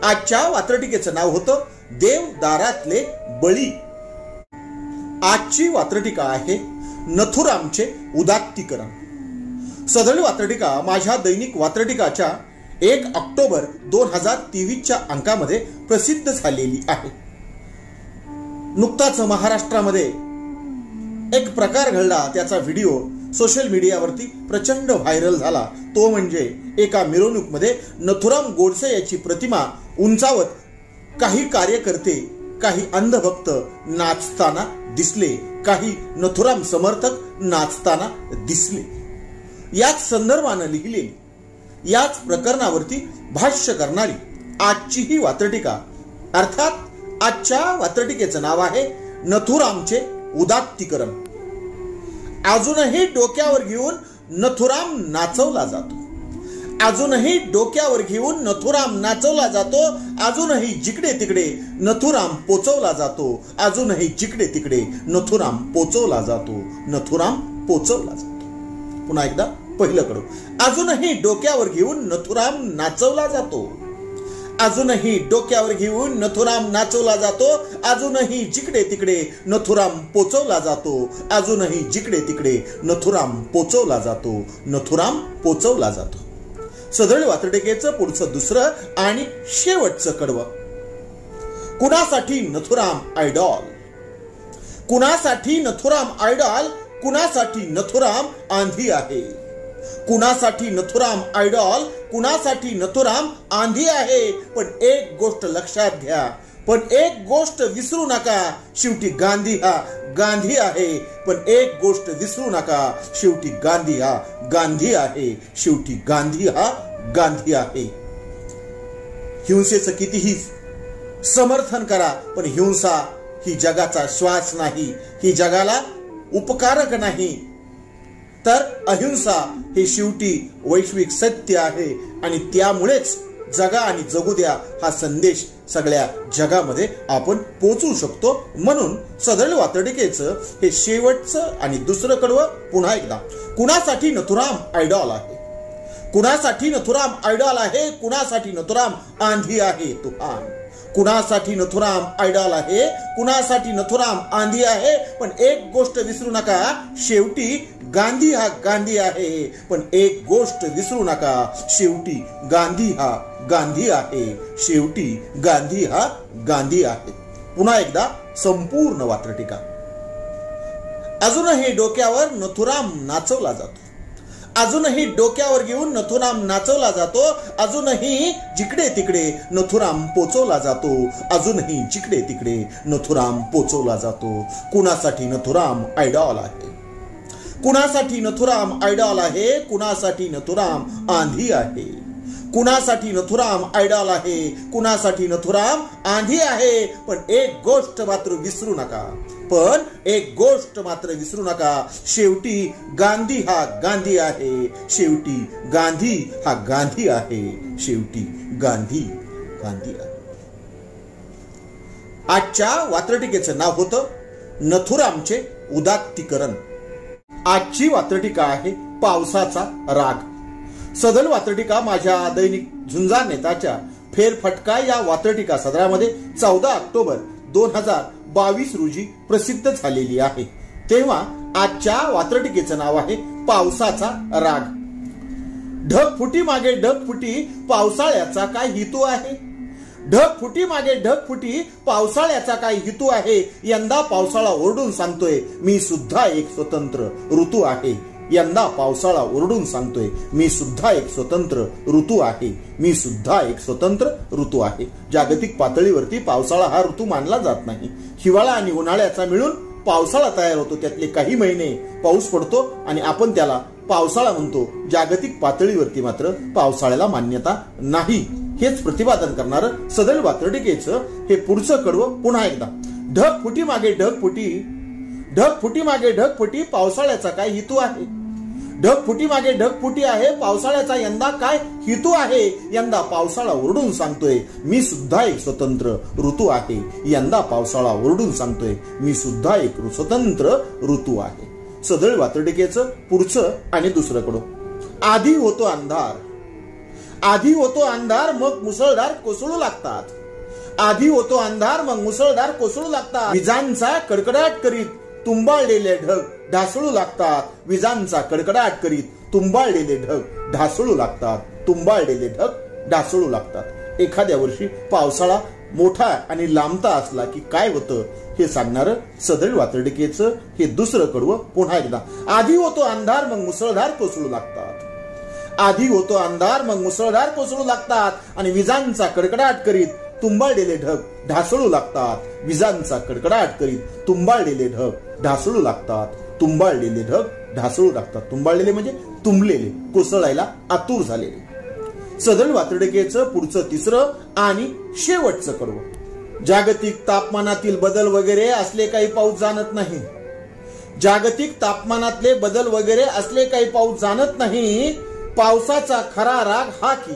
[SPEAKER 2] आजच्या वात्रटिकेचं नाव होतं देवदारातले बळी. आजची वात्रटिका आहे नथुरामचे उदात्तीकरण. सदळ वात्रटिका माझ्या दैनिक वात्रटिकाच्या 1 ऑक्टोबर 2023 अंकामध्ये प्रसिद्ध झालेली आहे. नुकताच महाराष्ट्रामध्ये एक प्रकार घडला, त्याचा व्हिडिओ सोशल मीडियावरती प्रचंड व्हायरल झाला. तो म्हणजे एका मिरवणूकमध्ये नथुराम गोडसे याची प्रतिमा उंचावत काही कार्यकर्ते, काही अंधभक्त नाचताना दिसले. काही नथुराम समर्थक नाचताना दिसले. याच संदर्भानं लिहिलेली, याच प्रकरणावरती भाष्य करणारी आजची ही वात्रटिका, अर्थात आजच्या वात्रटिकेचं नाव आहे नथुरामचे उदात्तीकरण. अजूनही डोक्यावर घेऊन नथुराम नाचवला जातो. अजूनही डोक्यावर घेऊन नथुराम नाचवला जातो. अजूनही जिकडे तिकडे नथुराम पोचवला जातो. अजूनही जिकडे तिकडे नथुराम पोचवला जातो. नथुराम पोचवला जातो. पुन्हा एकदा पहिलं कडू. अजूनही डोक्यावर घेऊन नथुराम नाचवला जातो. अजूनही डोक्यावर घेऊन नथुराम नाचवला जातो. अजूनही जिकडे तिकडे नथुराम पोचवला जातो. अजूनही जिकडे तिकडे नथुराम पोचवला जातो. नथुराम पोचवला जातो. सदळ वात्रटिकेचं पुढचं दुसरं आणि शेवटचं कडवं. कुणासाठी नथुराम आयडॉल. कुणासाठी नथुराम आयडॉल. कुणासाठी नथुराम आंधी आहे. कुणासाठी नथुराम आयडॉल. कुणासाठी नथुराम आंधी आहे. पण एक गोष्ट लक्षात घ्या, पण एक गोष्ट विसरू नका, शेवटी गांधी हा गांधी आहे. पण एक गोष्ट विसरू नका, शेवटी गांधी हा गांधी आहे. शेवटी गांधी हा गांधी आहे. हिंसेचं कितीही समर्थन करा, पण हिंसा ही जगाचा श्वास नाही, ही जगाला उपकारक नाही. तर अहिंसा हे शेवटी वैश्विक सत्य आहे. आणि त्यामुळेच जगा आणि जगू द्या हा संदेश सगळ्या जगामध्ये आपण पोहोचू शकतो. म्हणून सदळ वात्रटिकेचं हे शेवटचं आणि दुसरं कडवं पुन्हा एकदा. कुणासाठी नथुराम आयडॉल आहे. कुणासाठी नथुराम आयडॉल आहे. कुणासाठी नथुराम आंधी आहे तुफान. कुणासाठी नथुराम आयडॉल आहे. कुणासाठी नथुराम आंधी आहे. पण एक गोष्ट विसरू नका, शेवटी गांधी हा गांधी आहे. पण एक गोष्ट विसरू नका, शेवटी गांधी हा गांधी आहे. शेवटी गांधी हा गांधी आहे. पुन्हा एकदा संपूर्ण वात्रटिका. अजूनही डोक्यावर नथुराम नाचवला जातो. अजूनही डोक्यावर घेऊन नथुराम नाचवला जातो. अजूनही जिकडे तिकडे नथुराम पोचवला जातो. अजूनही जिकडे तिकडे नथुराम पोचवला जातो. कुणासाठी नथुराम आयडॉल आहे. कुणासाठी नथुराम आयडॉल आहे. कुणासाठी नथुराम आंधी आहे. कुणासाठी नथुराम आयडॉल आहे. कुणासाठी नथुराम आंधी आहे. पण एक गोष्ट मात्र विसरू नका, पण एक गोष्ट मात्र विसरू नका, शेवटी गांधी हा गांधी आहे. शेवटी गांधी हा गांधी आहे. शेवटी गांधी गांधी आहे. आजच्या वात्रटिकेचं नाव होतं नथुरामचे उदात्तीकरण. आजची वात्रटिका आहे पावसाचा राग. सदल वात्रटिका माझ्या दैनिक झुंजार नेताच्या फेरफटका या वात्रटिका सदरामध्ये 14 ऑक्टोबर 2022 रोजी प्रसिद्ध झालेली आहे. तेव्हा आजच्या वात्रटिकेचं नाव आहे पावसाचा राग. ढगफुटी मागे ढगफुटी पावसाळ्याचा काय हेतू आहे? ढगफुटी मागे ढगफुटी पावसाळ्याचा काय हेतू आहे? यंदा पावसाळा ओरडून सांगतोय मी सुद्धा एक स्वतंत्र ऋतू आहे. यंदा पावसाळा ओरडून सांगतोय मी सुद्धा एक स्वतंत्र ऋतू आहे. मी सुद्धा एक स्वतंत्र ऋतू आहे. जागतिक पातळीवरती पावसाळा हा ऋतू मानला जात नाही. हिवाळा आणि उन्हाळ्याचा मिळून पावसाळा तयार होतो. त्यातले काही महिने पाऊस पडतो आणि आपण त्याला पावसाळा म्हणतो. जागतिक पातळीवरती मात्र पावसाळ्याला मान्यता नाही. हेच प्रतिपादन करणारं सदल वात्रटिकेचं हे पुढचं कडवं पुन्हा एकदा. ढगफुटी मागे ढगफुटी, ढगफुटी मागे ढगफुटी पावसाळ्याचा काय हेतू आहे? ढगफुटी मागे ढगफुटी आहे पावसाळ्याचा यंदा काय हेतू आहे? यंदा पावसाळा ओरडून सांगतोय मी सुद्धा एक स्वतंत्र ऋतू आहे. यंदा पावसाळा ओरडून सांगतोय मी सुद्धा एक स्वतंत्र ऋतू आहे. सदळ वात्रटिकेचं पुढचं आणि दुसरं कडू. आधी होतो अंधार, आधी होतो अंधार मग मुसळधार कोसळू लागतात. आधी होतो अंधार मग मुसळधार कोसळू लागतात. विजांचा कडकडाट करीत तुंबाळलेले ढग ढासळू लागतात. विजांचा कडकडाट करीत तुंबाळलेले ढग ढासळू लागतात. तुंबाळलेले ढग ढासळू लागतात. एखाद्या वर्षी पावसाळा मोठा आणि लांबता असला की काय होतं हे सांगणारं सदळ वात्रटिकेचं हे दुसरं कडवं पुन्हा एकदा. आधी होतो अंधार मग मुसळधार कोसळू लागतात. आधी होतो अंधार मग मुसळधार कोसळू लागतात आणि विजांचा कडकडाट करीत तुंबाळलेले ढग ढासळू लागतात. विजांचा कडकडाट करीत तुंबाळलेले ढग ढासळू लागतात. तुंबाळलेले ढग ढासळू लागतात. तुंबाळलेले म्हणजे तुंबलेले, कोसळायला आतुर झालेले. सदळ वात्रटिकेचं पुढचं तिसरं आणि शेवटचं कडवं. जागतिक तापमानातील बदल वगैरे असले काही पाऊस जाणत नाही. जागतिक तापमानातले बदल वगैरे असले काही पाऊस जाणत नाही. पावसाचा खरा राग हा की,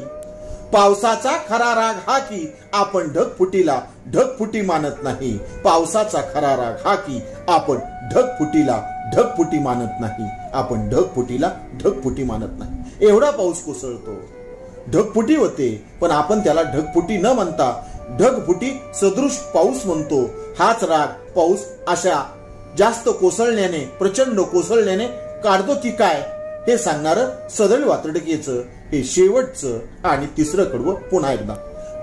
[SPEAKER 2] पावसाचा खरा राग हा की आपण ढगफुटीला ढगफुटी मानत नाही. पावसाचा खरा राग हा की आपण ढगफुटीला ढगफुटी मानत नाही. आपण ढगफुटीला ढगफुटी मानत नाही. एवढा पाऊस कोसळतो, ढगफुटी होते, पण आपण त्याला ढगफुटी न म्हणता ढगफुटी सदृश पाऊस म्हणतो. हाच राग पाऊस अशा जास्त कोसळण्याने, प्रचंड कोसळण्याने काढतो की काय हे सांगणारं सदळ वात्रटिकेचं हे शेवटचं आणि तिसरं कडवं पुन्हा एकदा.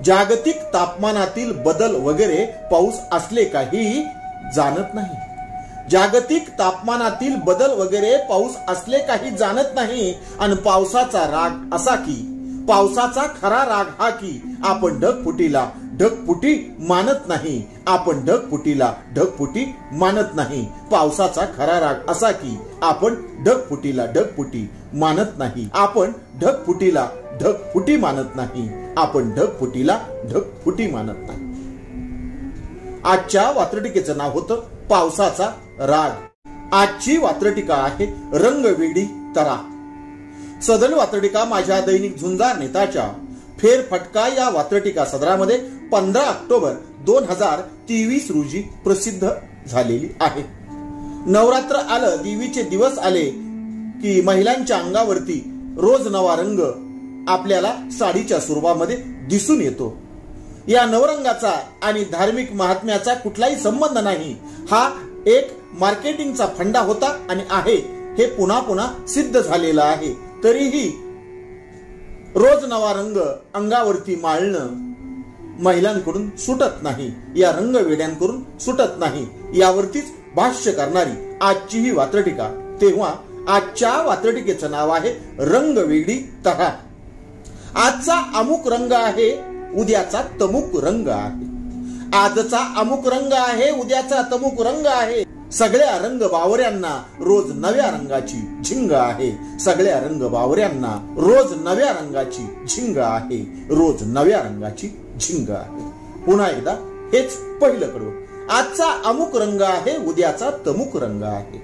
[SPEAKER 2] जागतिक तापमानातील बदल वगैरे पाऊस असले काही जाणत नाही. जागतिक तापमानातील बदल वगैरे पाऊस असले काही जाणत नाही. आणि पावसाचा राग असा की, पावसाचा खरा राग हा की आपण ढगफुटीला ढगफुटी मानत नाही. आपण ढगफुटीला ढगफुटी मानत नाही. पावसाचा खरा राग असा की आपण ढगफुटीला ढगफुटी मानत नाही. आपण ढगफुटीला ढगफुटी मानत नाही. आपण ढगफुटीला ढगफुटी मानत नाही. आजच्या वात्रटिकेचं नाव होतं पावसाचा राग. आजची वात्रटिका आहे रंगवेडी तरा. सदल वात्रटिका माझ्या दैनिक झुंजार नेताच्या फेरफटका या वात्रटिका सदरामध्ये 15 ऑक्टोबर 2023 रोजी प्रसिद्ध झालेली आहे. नवरात्र आलं, देवीचे दिवस आले की महिलांच्या अंगावरती रोज नवा रंग आपल्याला साडीच्या स्वरूपामध्ये दिसून येतो. या नवरंगाचा आणि धार्मिक महात्म्याचा कुठलाही संबंध नाही. हा एक मार्केटिंगचा फंडा होता आणि आहे, हे पुन्हा पुन्हा सिद्ध झालेलं आहे. तरीही रोज नवा रंग अंगावरती माळणं महिलांकडून सुटत नाही, या रंगवेड्यांकडून सुटत नाही. यावरतीच भाष्य करणारी आजची ही वात्रटिका. तेव्हा आजच्या वात्रटिकेचं नाव आहे रंगवेडी तरा. आजचा अमुक रंग आहे, उद्याचा तमुक रंग आहे. आजचा अमुक रंग आहे, उद्याचा तमुक रंग आहे. सगळ्या रंग बावऱ्यांना रोज नव्या रंगाची झिंग आहे. सगळ्या रंग बावऱ्यांना रोज नव्या रंगाची झिंग आहे. रोज नव्या रंगाची झिंग आहे. पुन्हा एकदा हेच पहिलं कडवं. आजचा अमुक रंग आहे, उद्याचा तमुक रंग आहे.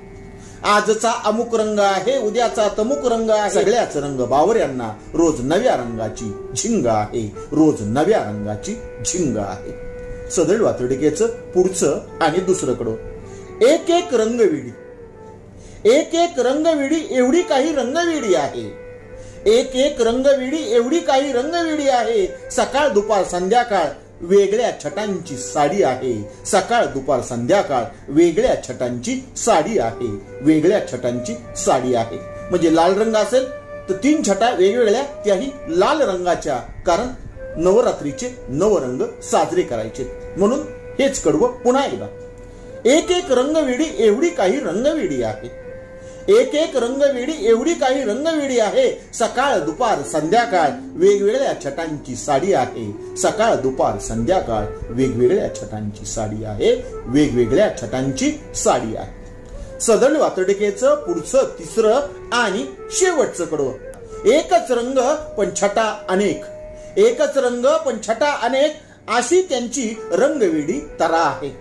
[SPEAKER 2] आजचा अमुक रंग आहे, उद्याचा तमुक रंग आहे. सगळ्याच रंग बावऱ्यांना रोज नव्या रंगाची झिंग आहे. रोज नव्या रंगाची झिंग आहे. सदळ वातडिकेचं पुढचं आणि दुसरं कडवं. एक एक रंगविडी, एक एक रंगविडी एवढी काही रंगविडी आहे. एक एक रंगविडी एवढी काही रंगविडी आहे. सकाळ दुपार संध्याकाळ वेगळ्या छटांची साडी आहे. सकाळ दुपार संध्याकाळ वेगळ्या छटांची साडी आहे. वेगळ्या छटांची साडी आहे. म्हणजे लाल रंग असेल तर 3 छटा वेगवेगळ्या, त्याही लाल रंगाच्या, कारण नवरात्रीचे नवरंग साजरे करायचे. म्हणून हेच कडवं पुन्हा एकदा. एक एक रंगविडी एवढी काही रंगविडी आहे. एक एक रंगविडी एवढी काही रंगविडी आहे. सकाळ दुपार संध्याकाळ वेगवेगळ्या छटांची साडी आहे. सकाळ दुपार संध्याकाळ वेगवेगळ्या छटांची साडी आहे. वेगवेगळ्या छटांची साडी आहे. सदळ वातडिकेचं पुढचं तिसरं आणि शेवटचं कडवं. एकच रंग पण छटा अनेक. एकच रंग पण छटा अनेक अशी त्यांची रंगवेडी तरा आहे.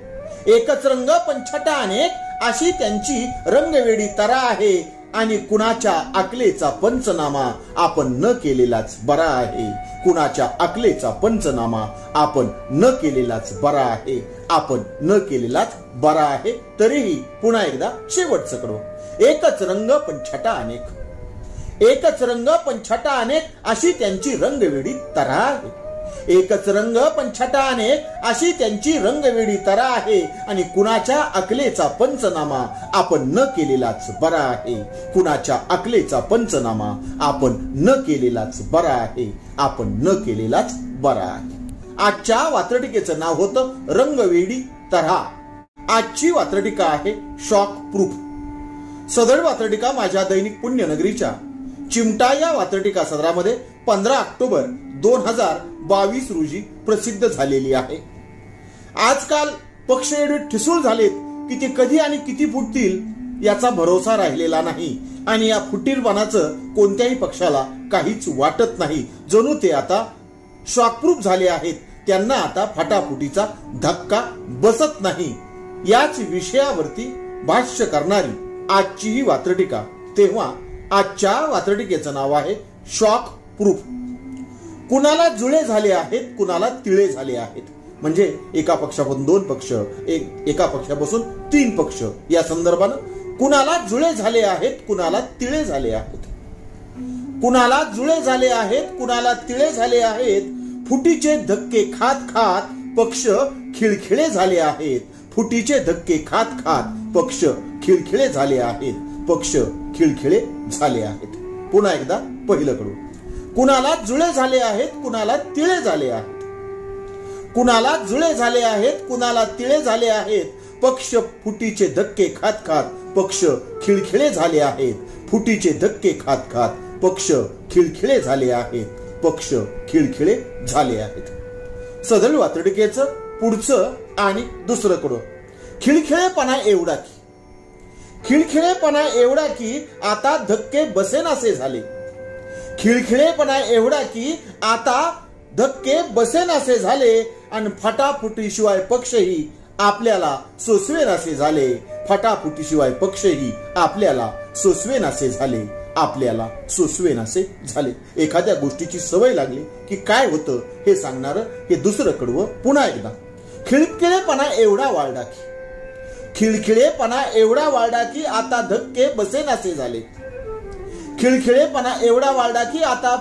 [SPEAKER 2] एकच रंग पण छटा अनेक अशी त्यांची रंगवेडी तरा आहे. आणि कुणाच्या अकलेचा पंचनामा आपण न केलेलाच बरा आहे. कुणाच्या अकलेचा पंचनामा आपण न केलेलाच बरा आहे. आपण न केलेलाच बरा आहे. तरीही पुन्हा एकदा शेवटचं कडवं. एकच रंग पण छटा अनेक. एकच रंग पण छटा अनेक अशी त्यांची रंगवेडी तरा आहे. एकच रंग पण छटा अनेक अशी त्यांची रंगवेडी तरा आहे. आणि कुणाच्या अकलेचा पंचनामा आपण न केलेलाच बरा आहे. कुणाच्या अकलेचा पंचनामा आपण न केलेलाच बरा आहे. आपण न केलेलाच बरा आहे. आजच्या वात्रटिकेचं नाव होतं रंगवेडी तरा. आजची वात्रटिका आहे शॉक प्रूफ. सदळ वात्रटिका माझ्या दैनिक पुण्यनगरीच्या चिमटा या वात्रटिका सदरामध्ये 15 ऑक्टोबर 2022 रोजी प्रसिद्ध झालेली आहे. आजकाल पक्ष एवढे ठिसूळ झालेत की ते कधी आणि किती फुटतील याचा भरोसा राहिलेला नाही. आणि या फुटीरपणाचं कोणत्याही पक्षाला काहीच वाटत नाही. जणू ते आता शॉकप्रूफ झाले आहेत. त्यांना आता फाटाफुटीचा धक्का बसत नाही. याच विषयावरती भाष्य करणारी आजची ही वात्रटिका. तेव्हा आजच्या वात्रटिकेचं नाव आहे शॉक प्रूफ. कुणाला जुळे झाले आहेत, कुणाला तिळे झाले आहेत. म्हणजे एका पक्षापासून 2 पक्ष, एका पक्षापासून 3 पक्ष, या संदर्भानं कुणाला जुळे झाले आहेत, कुणाला तिळे झाले आहेत. कुणाला जुळे झाले आहेत, कुणाला तिळे झाले आहेत. फुटीचे धक्के खात खात पक्ष खिळखिळे झाले आहेत. फुटीचे धक्के खात खात पक्ष खिळखिळे झाले आहेत. पक्ष खिळखिळे झाले आहेत. पुन्हा एकदा पहिलं कडवं. कुणाला जुळे झाले आहेत, कुणाला तिळे झाले आहेत. कुणाला जुळे झाले आहेत, कुणाला तिळे झाले आहेत. पक्ष फुटीचे धक्के खात खात पक्ष खिळखिळे झाले आहेत. फुटीचे धक्के खात खात पक्ष खिळखिळे झाले आहेत. पक्ष खिळखिळे झाले आहेत. सदळ वात्रटिकेचं पुढचं आणि दुसरं कडवं. खिळखिळेपणा एवढा की, खिळखिळेपणा एवढा की आता धक्के बसेनासे झाले. खिळखिळेपणा एवढा की आता धक्के बसेनासे झाले. आणि फटाफुटीशिवाय पक्षही आपल्याला सोसवेनासे झाले. फटाफुटीशिवाय पक्षही आपल्याला सोसवेनासे झाले. आपल्याला सोसवेनासे झाले. एखाद्या गोष्टीची सवय लागली की काय होतं हे सांगणार हे दुसरं कडवं. पुन्हा एकदा. खिळखिळेपणा एवढा वाढला की, खिळखिळेपणा एवढा वाढला की आता धक्के बसेनासे झाले. खिळखिळेपणा एवढा वाढला की आता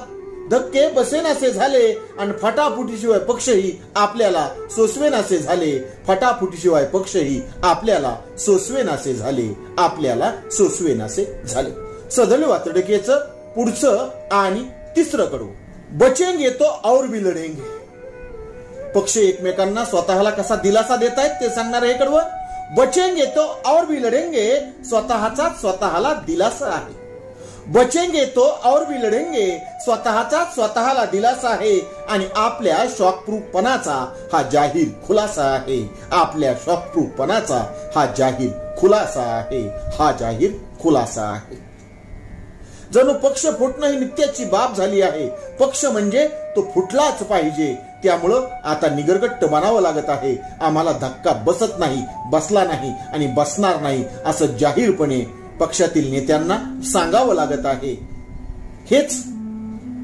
[SPEAKER 2] धक्के बसेनासे झाले. आणि फटाफुटीशिवाय पक्षही आपल्याला सोसवेनासे झाले. फटाफुटीशिवाय पक्षही आपल्याला सोसवेनासे झाले. आपल्याला सोसवेनासे झाले. सदळ वात्रटिकेचं पुढचं आणि तिसरं कडवं. बचेंगे तो और भी लढेंगे. पक्ष एकमेकांना स्वतःला कसा दिलासा देत आहेत ते सांगणार हे कडवं. बचेंगे तो और भी लढेंगे. स्वतःचा स्वतःला दिलासा आहे. बचेंगे तो और भी लढेंगे. स्वतःचा स्वतःला दिलासा आहे. आणि आपल्या शॉकप्रूफपणाचा हा जाहीर खुलासा आहे. आपल्या शॉकप्रूफपणाचा हा जाहीर खुलासा आहे. हा जाहीर खुलासा आहे. जणू पक्ष फुटणं ही नित्याची बाब झाली आहे. पक्ष म्हणजे तो फुटलाच पाहिजे. त्यामुळं आता निगरगट्ट बनावं लागत आहे. आम्हाला धक्का बसत नाही, बसला नाही आणि बसणार नाही असं जाहीरपणे पक्षातील नेत्यांना सांगावं लागत आहे. हेच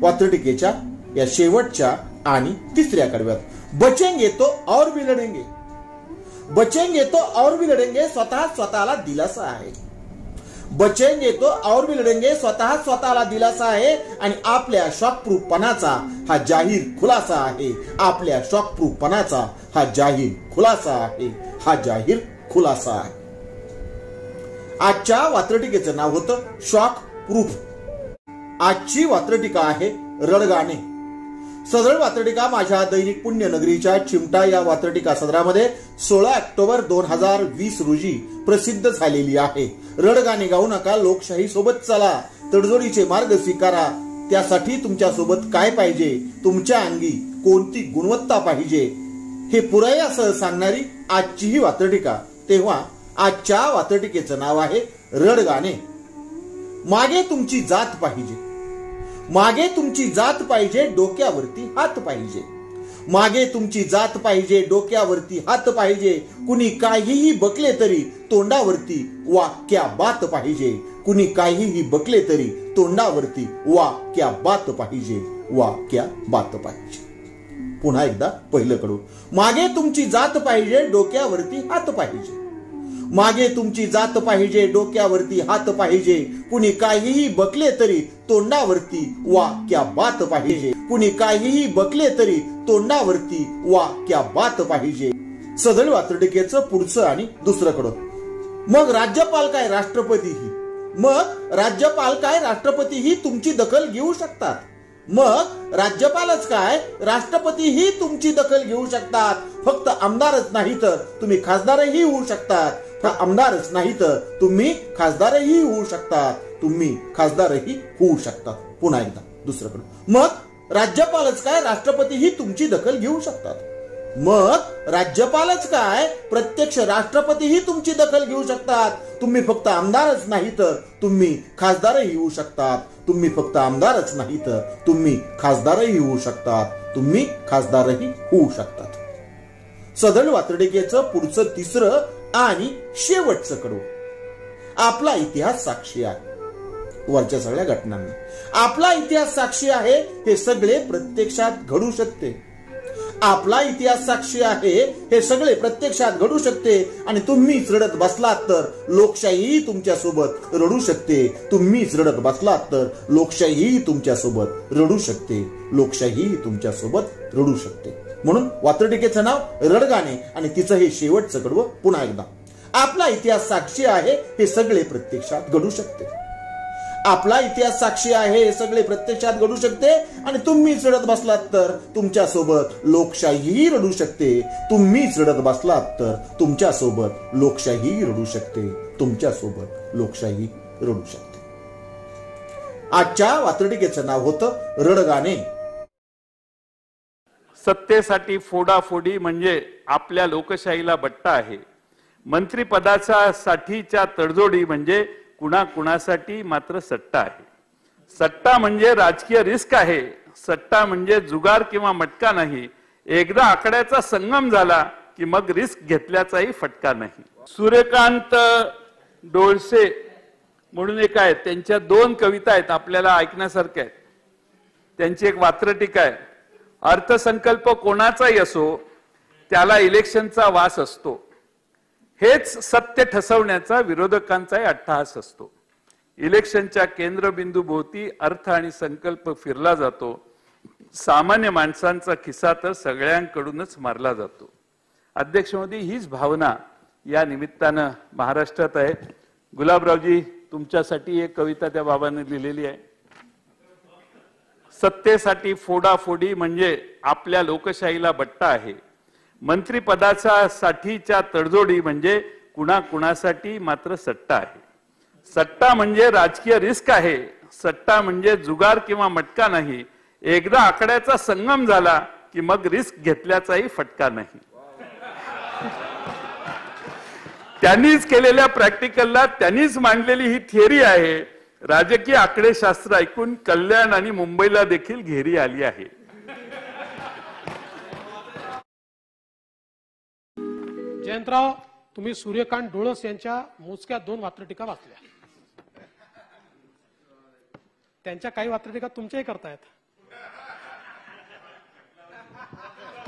[SPEAKER 2] वात्रटिकेच्या या शेवटच्या आणि तिसऱ्या कडव्यात. बचेंगे तो और भी लढेंगे, बचेंगे तो और भी लढेंगे स्वतःला दिलासा आहे, बचेंगे तो और भी लढेंगे स्वतःला दिलासा आहे. आणि आपल्या शॉकप्रूफपणाचा हा जाहीर खुलासा आहे, आपल्या शॉकप्रूफपणाचा हा जाहीर खुलासा आहे, हा जाहीर खुलासा आहे. आजच्या वात्रटिकेचं नाव होतं शॉक प्रूफ. आजची वात्रटिका आहे रडगाणे. सदर वात्रटिका माझ्या दैनिक पुण्यनगरीच्या चिमटा या वात्रटिका सदरामध्ये 16 ऑक्टोबर 2020 रोजी प्रसिद्ध झालेली आहे. रडगाणे गाऊ नका, लोकशाही सोबत चला, तडजोडीचे मार्ग स्वीकारा. त्यासाठी तुमच्या सोबत काय पाहिजे, तुमच्या अंगी कोणती गुणवत्ता पाहिजे, हे पुराव्यासह सांगणारी आजची ही वात्रटिका. तेव्हा आजच्या वात्रटिकेचं नाव आहे रडगाणे. मागे तुमची जात पाहिजे, मागे तुमची जात पाहिजे, डोक्यावरती हात पाहिजे, मागे तुमची जात पाहिजे, डोक्यावरती हात पाहिजे. कुणी काहीही बकले तरी तोंडावरती वा क्या बात पाहिजे, कुणी काहीही बकले तरी तोंडावरती वा क्या बात पाहिजे, वा क्या बात पाहिजे. पुन्हा एकदा पहिलं कडू. मागे तुमची जात पाहिजे, डोक्यावरती हात पाहिजे, मागे तुमची जात पाहिजे, डोक्यावरती हात पाहिजे. कुणी काहीही बकले तरी तोंडावरती वा क्या बात पाहिजे, कुणी काहीही बकले तरी तोंडावरती वा क्या बात पाहिजे. सदळ वात्रटिकेचं पुढचं आणि दुसरं कडं. मग राज्यपाल काय राष्ट्रपतीही, मग राज्यपाल काय राष्ट्रपतीही तुमची दखल घेऊ शकतात, मग राज्यपालच काय राष्ट्रपतीही तुमची दखल घेऊ शकतात. फक्त आमदारच नाही तर तुम्ही खासदारही होऊ शकतात, आमदारच नाही तर तुम्ही खासदारही होऊ शकतात, तुम्ही खासदारही होऊ शकतात. पुन्हा एकदा दुसरं. मग राज्यपालच काय राष्ट्रपतीही तुमची दखल घेऊ शकतात, मग राज्यपालच काय प्रत्यक्ष राष्ट्रपतीही तुमची दखल घेऊ शकतात. तुम्ही फक्त आमदारच नाही तर तुम्ही खासदारही होऊ शकतात, तुम्ही फक्त आमदारच नाही तर तुम्ही खासदारही होऊ शकतात, तुम्ही खासदारही होऊ शकतात. सदळ वात्रटिकेचं पुढचं तिसरं आणि शेवटचं कडू. आपला इतिहास साक्षी आहे. वरच्या सगळ्या घटनांना आपला इतिहास साक्षी आहे, हे सगळे प्रत्यक्षात घडू शकते. आपला इतिहास साक्षी आहे, हे सगळे प्रत्यक्षात घडू शकते. आणि तुम्हीच रडत बसलात तर लोकशाही तुमच्या सोबत रडू शकते, तुम्हीच रडत बसलात तर लोकशाही तुमच्या सोबत रडू शकते, लोकशाही तुमच्या सोबत रडू शकते. म्हणून वात्रटिकेचं नाव रडगाणे आणि तिचं हे शेवटचं कडवं. पुन्हा एकदा. आपला इतिहास साक्षी आहे, हे सगळे प्रत्यक्षात घडू शकते. आपला इतिहास साक्षी आहे, हे सगळे प्रत्यक्षात घडू शकते. आणि तुम्हीच रडत बसलात तर तुमच्या सोबत लोकशाही रडू शकते, तुम्हीच रडत बसलात तर तुमच्या सोबत लोकशाही रडू शकते, तुमच्या सोबत लोकशाही रडू शकते. आजच्या वात्रटिकेचं नाव होतं रडगाणे.
[SPEAKER 3] सत्तेसाठी फोडाफोडी म्हणजे आपल्या लोकशाहीला बट्टा आहे. मंत्रिपदाच्या साठीच्या तडजोडी म्हणजे कुणाकुणासाठी मात्र सट्टा आहे. सट्टा म्हणजे राजकीय रिस्क आहे, सट्टा म्हणजे जुगार किंवा मटका नाही. एकदा आकड्याचा संगम झाला की मग रिस्क घेतल्याचाही फटका नाही. सूर्यकांत डोळसे म्हणून एक आहेत, त्यांच्या 2 कविता आहेत आपल्याला ऐकण्यासारख्या आहेत. त्यांची एक वात्रटिका आहे. अर्थसंकल्प कोणाचाही असो त्याला इलेक्शनचा वास असतो, हेच सत्य ठसवण्याचा विरोधकांचाही अट्टहास असतो. इलेक्शनच्या केंद्रबिंदू भोवती अर्थ आणि संकल्प फिरला जातो. सामान्य माणसांचा खिसा तर सगळ्यांकडूनच मारला जातो. अध्यक्ष मोदी, हीच भावना या निमित्तानं महाराष्ट्रात आहे. गुलाबरावजी, तुमच्यासाठी एक कविता त्या बाबांनी लिहिलेली आहे. सत्तेसाठी फोडाफोडी म्हणजे आपल्या लोकशाहीला बट्टा आहे. मंत्रिपदाच्या साठीच्या तडजोडी म्हणजे कुणाकुणासाठी मात्र सट्टा आहे. सट्टा म्हणजे राजकीय रिस्क आहे, सट्टा म्हणजे जुगार किंवा मटका नाही. एकदा आकड्याचा संगम झाला की मग रिस्क घेतल्याचाही फटका नाही. त्यांनीच केलेल्या प्रॅक्टिकलला त्यांनीच मांडलेली ही थिअरी आहे. राजकीय आकडेशास्त्र ऐकून कल्याण आणि मुंबईला देखील घेरी आली आहे.
[SPEAKER 4] जयंतराव, तुम्ही सूर्यकांत डोळस यांच्या मोजक्या 2 वात्रटिका वाचल्या. त्यांच्या काही वात्रटिका तुमच्याही करतायत.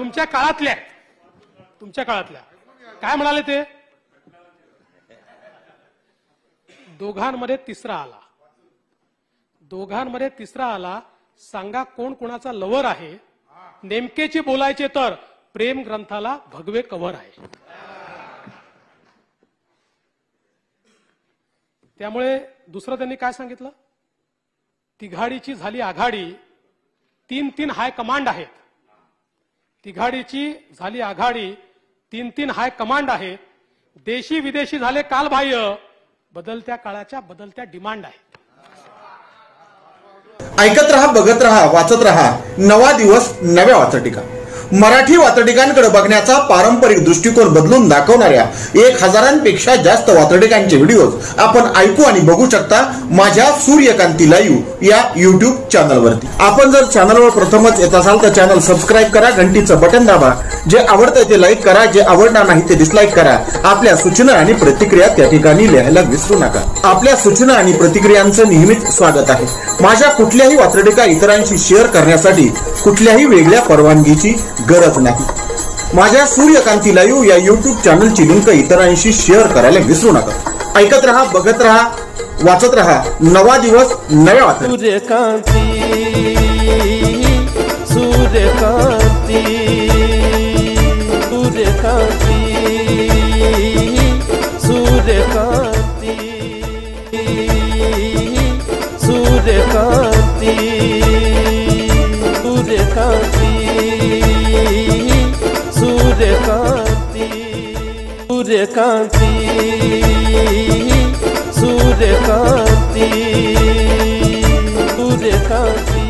[SPEAKER 4] तुमच्या काळातल्या काय म्हणाले ते? दोघांमध्ये तिसरा आला. सांगा कोण कोणाचा लवर आहे? नेमकेची बोलायचे तर प्रेम ग्रंथाला भगवे कव्हर आहे. त्यामुळे दुसरं त्यांनी काय सांगितलं? तिघाडीची झाली आघाडी, 3-3 हाय कमांड आहेत. तिघाडीची झाली आघाडी, 3-3 हाय कमांड आहेत. देशी विदेशी झाले कालबाह्य, बदलत्या काळाच्या बदलत्या डिमांड आहेत.
[SPEAKER 2] ऐकत रहा, बघत रहा, वाचत रहा. नवा दिवस नव्या वाचटिका. मराठी वाचटिकांकडे बघण्याचा पारंपरिक दृष्टिकोन बदलून दाखवणाऱ्या 1000पेक्षा जास्त वाचटिकांचे व्हिडिओज आपण ऐकू आणि बघू शकता माझ्या सूर्यकांती लाईव्ह या युट्यूब चॅनलवरती. आपण जर चॅनलवर प्रथमच येत असाल तर चॅनल सबस्क्राईब करा, घंटीचं बटन दाबा. जे आवडतं ते लाईक करा, जे आवडणार नाही ते डिसलाईक करा. आपल्या सूचना आणि प्रतिक्रिया त्या ठिकाणी लिहायला विसरू नका. आपल्या सूचना आणि प्रतिक्रियांचं नेहमीच स्वागत आहे. माझ्या कुठल्याही वाचटिका इतरांशी शेअर करण्यासाठी कुठल्याही वेगळ्या परवानगीची गरज नाही. माझ्या सूर्यकांती लाईव्ह या युट्यूब चॅनलची लिंक इतरांशी शेअर करायला विसरू नका. ऐकत रहा, बघत रहा, वाचत रहा. नवा दिवस नव्या वाचटिका.
[SPEAKER 5] सूर्यकांती